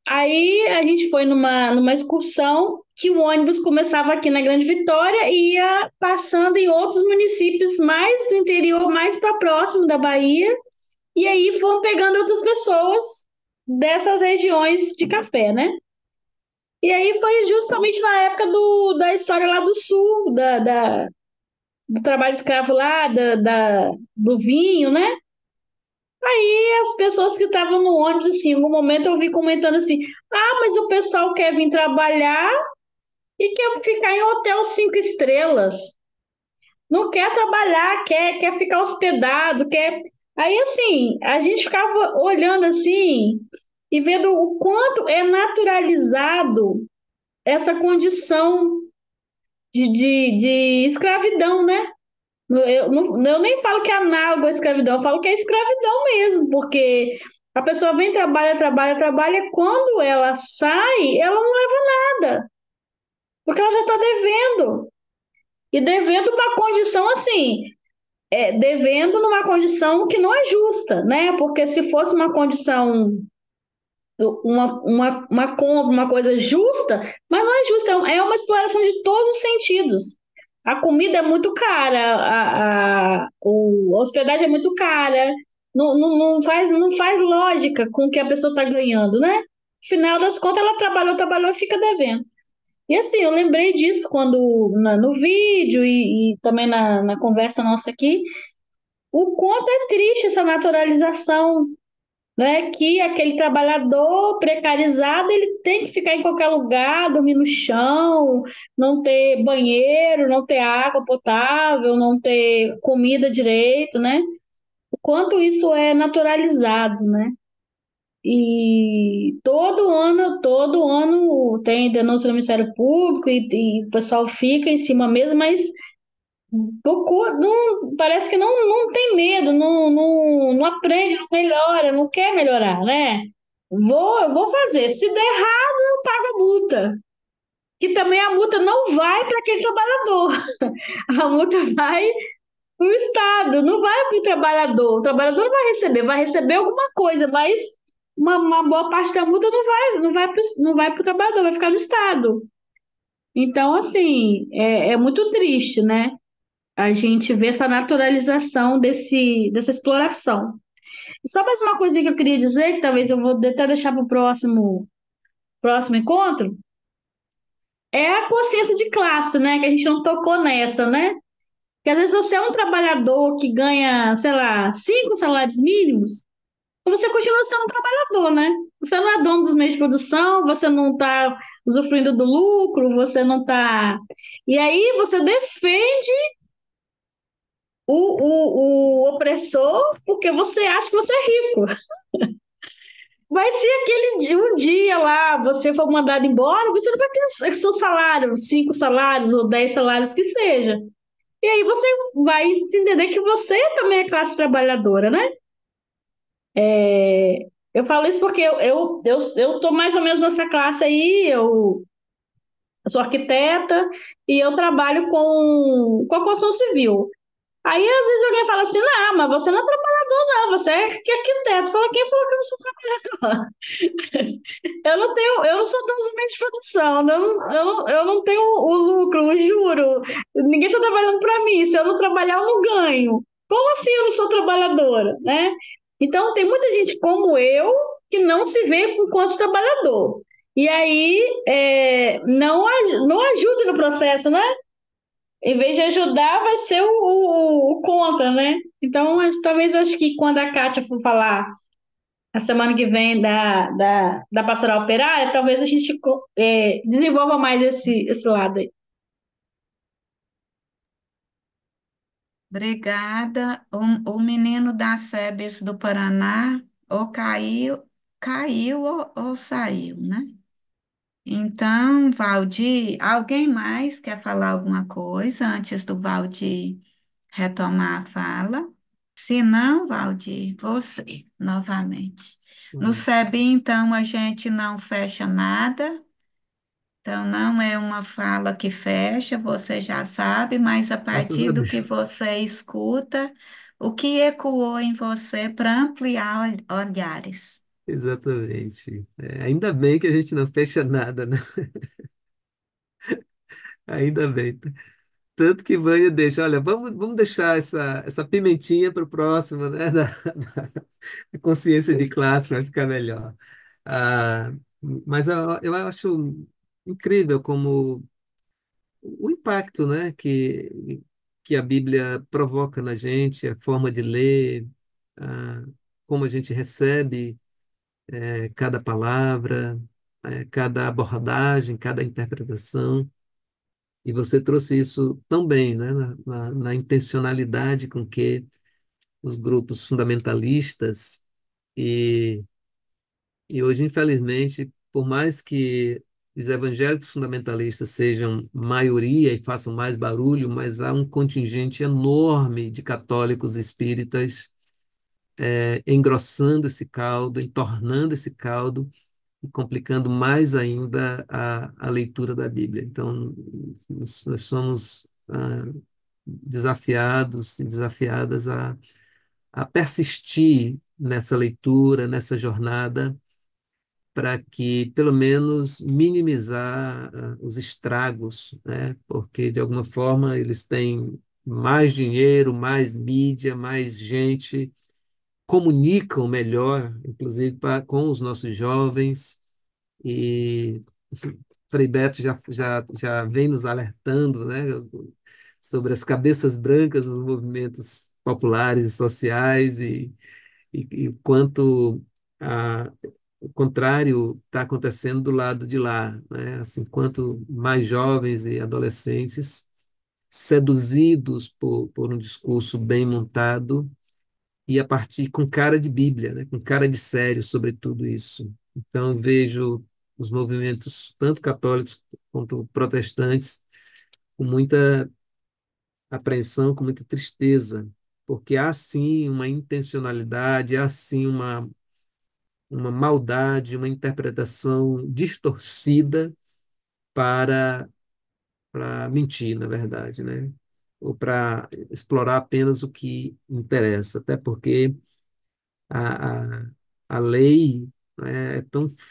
Aí a gente foi numa excursão que o ônibus começava aqui na Grande Vitória e ia passando em outros municípios mais do interior, mais para próximo da Bahia. E aí foram pegando outras pessoas dessas regiões de café, né? E aí foi justamente na época da história lá do sul, do trabalho escravo lá, do vinho, né? Aí as pessoas que estavam no ônibus, assim, em algum momento eu vi comentando assim, mas o pessoal quer vir trabalhar e quer ficar em hotel 5 estrelas. Não quer trabalhar, quer ficar hospedado, quer... Aí, assim, a gente ficava olhando assim e vendo o quanto é naturalizado essa condição de escravidão, né? Eu nem falo que é análogo à escravidão, eu falo que é escravidão mesmo, porque a pessoa vem, trabalha, trabalha, trabalha, quando ela sai, ela não leva nada, porque ela já está devendo. E devendo uma condição assim, devendo numa condição que não é justa, né? Porque se fosse uma condição, uma compra, uma coisa justa, mas não é justa, é uma exploração de todos os sentidos. A comida é muito cara, a hospedagem é muito cara, não faz lógica com o que a pessoa está ganhando, né? No final das contas, ela trabalhou, trabalhou e fica devendo. E assim, eu lembrei disso no vídeo e também na conversa nossa aqui, o quanto é triste essa naturalização, né? Que aquele trabalhador precarizado, ele tem que ficar em qualquer lugar, dormir no chão, não ter banheiro, não ter água potável, não ter comida direito, né? O quanto isso é naturalizado, né? E todo ano tem denúncia no Ministério Público e o pessoal fica em cima mesmo, mas não, parece que não tem medo, não aprende, não melhora, não quer melhorar, né? Eu vou fazer. Se der errado, eu pago a multa. E também a multa não vai para aquele trabalhador. A multa vai para o Estado, não vai para o trabalhador. O trabalhador não vai receber alguma coisa, mas uma boa parte da multa não vai para o trabalhador, vai ficar no Estado. Então, assim, é muito triste, né? A gente vê essa naturalização dessa exploração. E só mais uma coisinha que eu queria dizer, que talvez eu vou até deixar para o próximo encontro, é a consciência de classe, né? Que a gente não tocou nessa, né? Porque às vezes você é um trabalhador que ganha, sei lá, 5 salários mínimos, você continua sendo um trabalhador, né? Você não é dono dos meios de produção, você não está usufruindo do lucro, você não está. E aí você defende o opressor porque você acha que você é rico. Mas se um dia lá você for mandado embora, você não vai ter o seu salário, 5 salários ou 10 salários que seja. E aí você vai entender que você também é classe trabalhadora, né? Eu falo isso porque eu tô mais ou menos nessa classe aí, eu sou arquiteta e eu trabalho com a construção civil. Aí, às vezes, alguém fala assim, não, mas você não é trabalhador, não, você é arquiteto. Fala, quem falou que eu não sou trabalhador? Eu não sou dono do meio de produção, eu não tenho o lucro, o juro. Ninguém está trabalhando para mim. Se eu não trabalhar, eu não ganho. Como assim eu não sou trabalhadora, né? Então, tem muita gente como eu que não se vê enquanto trabalhador. E aí, não ajuda no processo, né? Em vez de ajudar, vai ser o contra, né? Então, talvez acho que quando a Kátia for falar a semana que vem da pastoral operária, talvez a gente desenvolva mais esse lado aí. Obrigada. O menino da SEBES do Paraná ou caiu ou saiu, né? Então, Valdir, alguém mais quer falar alguma coisa antes do Valdir retomar a fala? Se não, Valdir, você, novamente. No Hum, SEBI, então, a gente não fecha nada, então não é uma fala que fecha, você já sabe, mas a Graças partir a do que Deus. você escuta, o que ecoou em você para ampliar olhares. Exatamente. Ainda bem que a gente não fecha nada, né? Ainda bem. Tanto que Vânia deixa, olha, vamos deixar essa pimentinha para o próximo, né? Da consciência de classe vai ficar melhor. Ah, mas eu acho incrível como o impacto, né, que a Bíblia provoca na gente, a forma de ler, ah, como a gente recebe cada palavra, cada abordagem, cada interpretação. E você trouxe isso tão bem, né, na intencionalidade com que os grupos fundamentalistas e, e hoje, infelizmente, por mais que os evangélicos fundamentalistas sejam maioria e façam mais barulho, mas há um contingente enorme de católicos espíritas engrossando esse caldo, entornando esse caldo e complicando mais ainda a leitura da Bíblia. Então, nós somos desafiados e desafiadas a persistir nessa leitura, nessa jornada, para que, pelo menos, minimizar os estragos, né? Porque, de alguma forma, eles têm mais dinheiro, mais mídia, mais gente, comunicam melhor, inclusive com os nossos jovens, e Frei Beto já vem nos alertando, né, sobre as cabeças brancas dos movimentos populares e sociais e o quanto o contrário está acontecendo do lado de lá, né? Assim, quanto mais jovens e adolescentes seduzidos por um discurso bem montado e a partir com cara de Bíblia, né, com cara de sério sobre tudo isso. Então, eu vejo os movimentos, tanto católicos quanto protestantes, com muita apreensão, com muita tristeza, porque há sim uma intencionalidade, há sim uma maldade, uma interpretação distorcida para, para mentir, na verdade, né? Ou para explorar apenas o que interessa, até porque a, a, a lei, né, é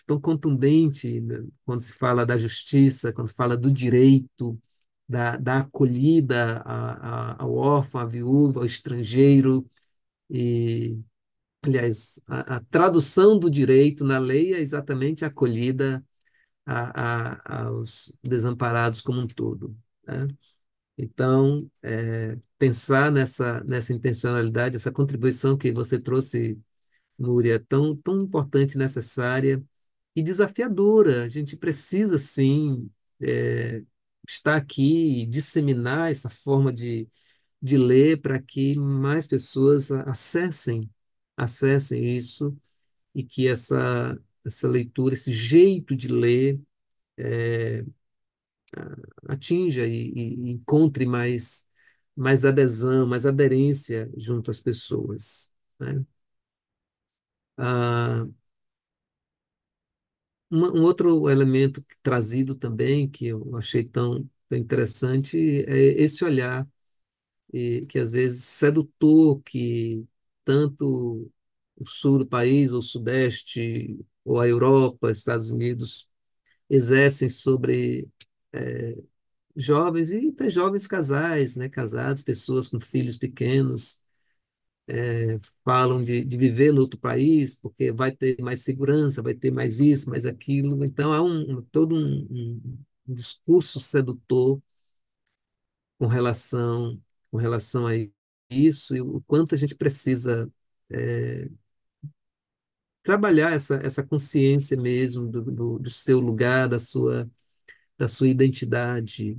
tão contundente, né, quando se fala da justiça, quando se fala do direito, da acolhida ao órfão, à viúva, ao estrangeiro, e, aliás, a tradução do direito na lei é exatamente a acolhida aos desamparados como um todo, né? Então, pensar nessa intencionalidade, essa contribuição que você trouxe, Núria, tão importante, necessária e desafiadora. A gente precisa, sim, é, estar aqui e disseminar essa forma de ler para que mais pessoas acessem isso e que essa leitura, esse jeito de ler, atinja e encontre mais adesão, mais aderência junto às pessoas, né? Ah, um outro elemento trazido também, que eu achei tão interessante, é esse olhar que às vezes sedutor, que tanto o sul do país, ou o sudeste, ou a Europa, Estados Unidos, exercem sobre jovens e até jovens casais, né, casados, pessoas com filhos pequenos, falam de viver no outro país, porque vai ter mais segurança, vai ter mais isso, mais aquilo. Então, há todo um discurso sedutor com relação, com relação a isso e o quanto a gente precisa trabalhar essa consciência mesmo do seu lugar, da sua identidade.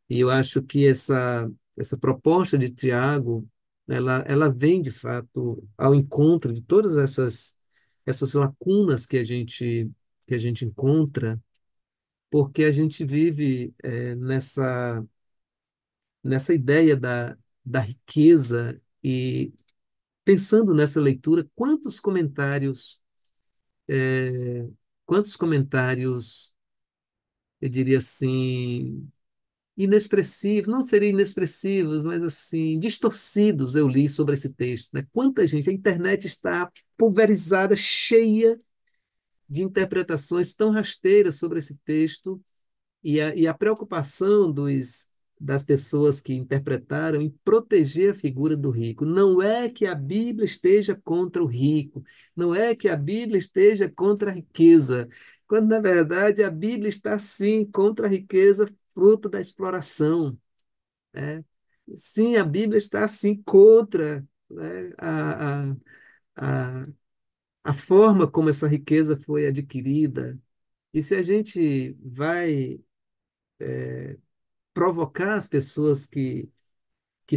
E eu acho que essa proposta de Tiago, ela vem, de fato, ao encontro de todas essas lacunas que a gente encontra, porque a gente vive nessa ideia da riqueza e pensando nessa leitura, quantos comentários, eu diria assim, inexpressivos, não seriam inexpressivos, mas assim, distorcidos eu li sobre esse texto, né? Quanta gente, a internet está pulverizada, cheia de interpretações tão rasteiras sobre esse texto e a preocupação das pessoas que interpretaram em proteger a figura do rico. Não é que a Bíblia esteja contra o rico, não é que a Bíblia esteja contra a riqueza, quando na verdade a Bíblia está sim contra a riqueza fruto da exploração, né? Sim, a Bíblia está sim contra, né, a, a forma como essa riqueza foi adquirida. E se a gente vai provocar as pessoas que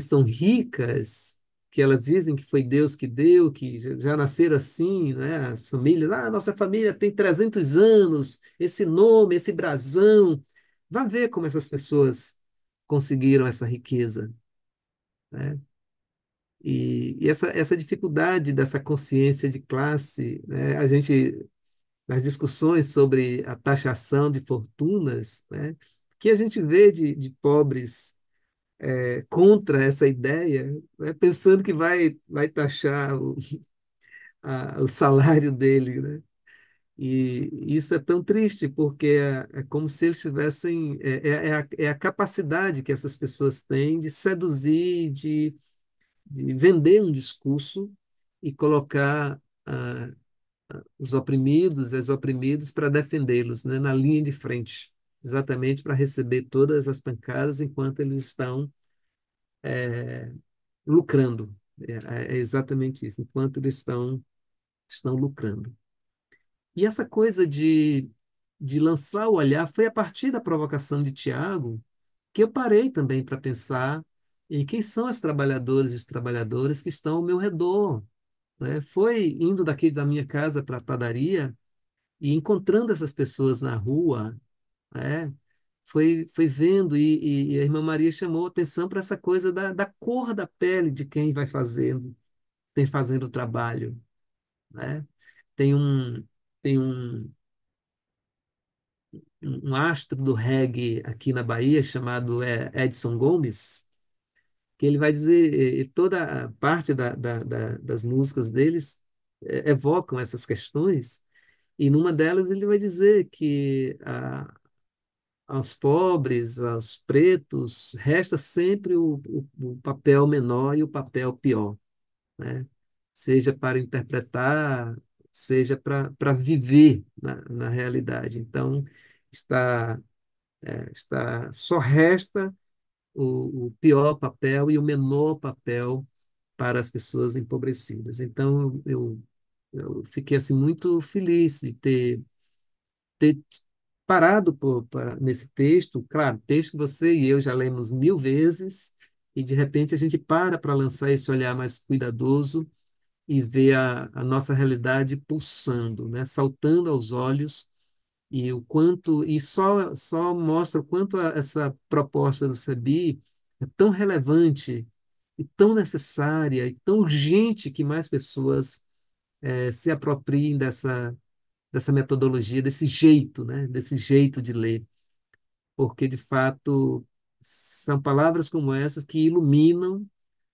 são ricas, que elas dizem que foi Deus que deu, que já nasceram assim, né? As famílias, nossa família tem 300 anos, esse nome, esse brasão. Vá ver como essas pessoas conseguiram essa riqueza, né? E essa dificuldade dessa consciência de classe, né? A gente, nas discussões sobre a taxação de fortunas, né? Que a gente vê de pobres contra essa ideia, né, pensando que vai taxar o salário dele, né? E isso é tão triste, porque é como se eles tivessem. É a capacidade que essas pessoas têm de seduzir, de vender um discurso e colocar os oprimidos e as oprimidas para defendê-los, né, na linha de frente, exatamente para receber todas as pancadas enquanto eles estão lucrando. É exatamente isso, enquanto eles estão lucrando. E essa coisa de lançar o olhar foi a partir da provocação de Tiago que eu parei também para pensar em quem são as trabalhadoras e os trabalhadores que estão ao meu redor. né? Foi indo daqui da minha casa para a padaria e encontrando essas pessoas na rua, né? Foi vendo e a irmã Maria chamou atenção para essa coisa da cor da pele de quem vai fazendo o trabalho, né? Tem um, tem um astro do reggae aqui na Bahia chamado Edson Gomes, que ele vai dizer, toda a parte das músicas deles evocam essas questões, e numa delas ele vai dizer que aos pobres, aos pretos, resta sempre o papel menor e o papel pior, né? Seja para interpretar, seja para viver na realidade. Então, está, só resta o pior papel e o menor papel para as pessoas empobrecidas. Então, eu fiquei assim muito feliz de ter parado nesse texto. Claro, texto que você e eu já lemos 1000 vezes, e de repente a gente para lançar esse olhar mais cuidadoso e ver a nossa realidade pulsando, né? Saltando aos olhos, e o quanto e só mostra o quanto essa proposta do SEBI é tão relevante e tão necessária e tão urgente que mais pessoas se apropriem dessa metodologia, desse jeito, né? Desse jeito de ler, porque de fato são palavras como essas que iluminam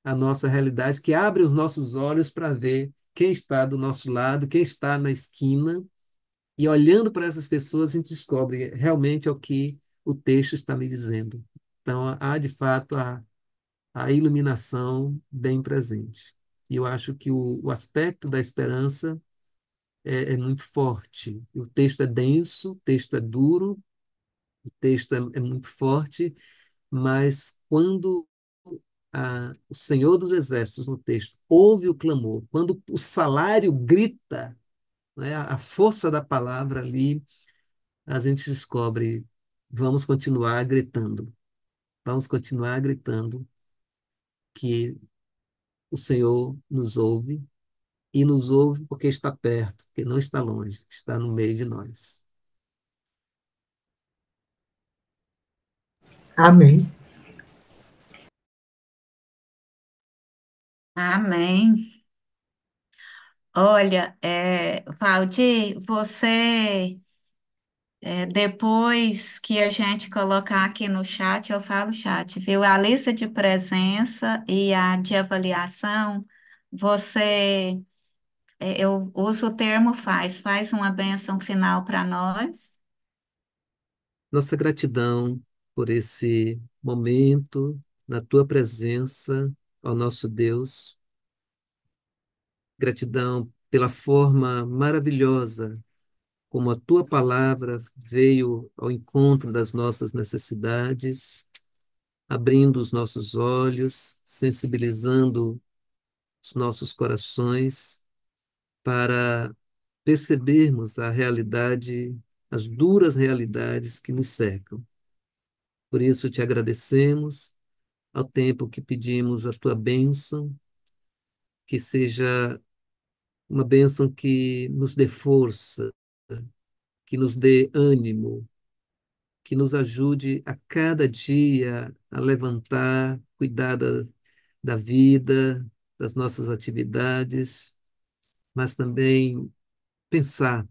a nossa realidade, que abrem os nossos olhos para ver quem está do nosso lado, quem está na esquina, e olhando para essas pessoas, a gente descobre realmente o que o texto está me dizendo. Então, há de fato a iluminação bem presente. E eu acho que o aspecto da esperança é muito forte. O texto é denso, o texto é duro, o texto é muito forte, mas quando o Senhor dos Exércitos, no texto, ouve o clamor, quando o salário grita, né, a força da palavra ali, a gente descobre, vamos continuar gritando, vamos continuar gritando que o Senhor nos ouve, e nos ouve porque está perto, porque não está longe, está no meio de nós. Amém. Amém. Olha, Valdir, você, depois que a gente colocar aqui no chat, eu falo chat, viu? A lista de presença e a de avaliação, você, eu uso o termo faz uma bênção final para nós. Nossa gratidão por esse momento, na tua presença, ó nosso Deus. Gratidão pela forma maravilhosa como a tua palavra veio ao encontro das nossas necessidades, abrindo os nossos olhos, sensibilizando os nossos corações para percebermos a realidade, as duras realidades que nos cercam. Por isso te agradecemos, ao tempo que pedimos a tua bênção, que seja uma bênção que nos dê força, que nos dê ânimo, que nos ajude a cada dia a levantar, cuidar da vida, das nossas atividades, mas também pensar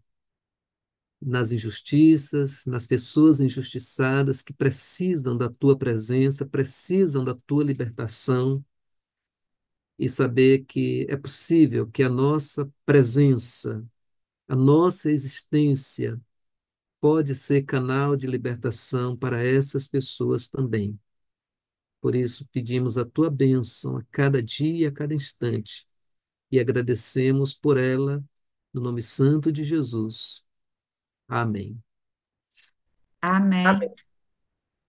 nas injustiças, nas pessoas injustiçadas que precisam da tua presença, precisam da tua libertação, e saber que é possível que a nossa presença, a nossa existência pode ser canal de libertação para essas pessoas também. Por isso, pedimos a tua bênção a cada dia, a cada instante, e agradecemos por ela, no nome santo de Jesus. Amém. Amém.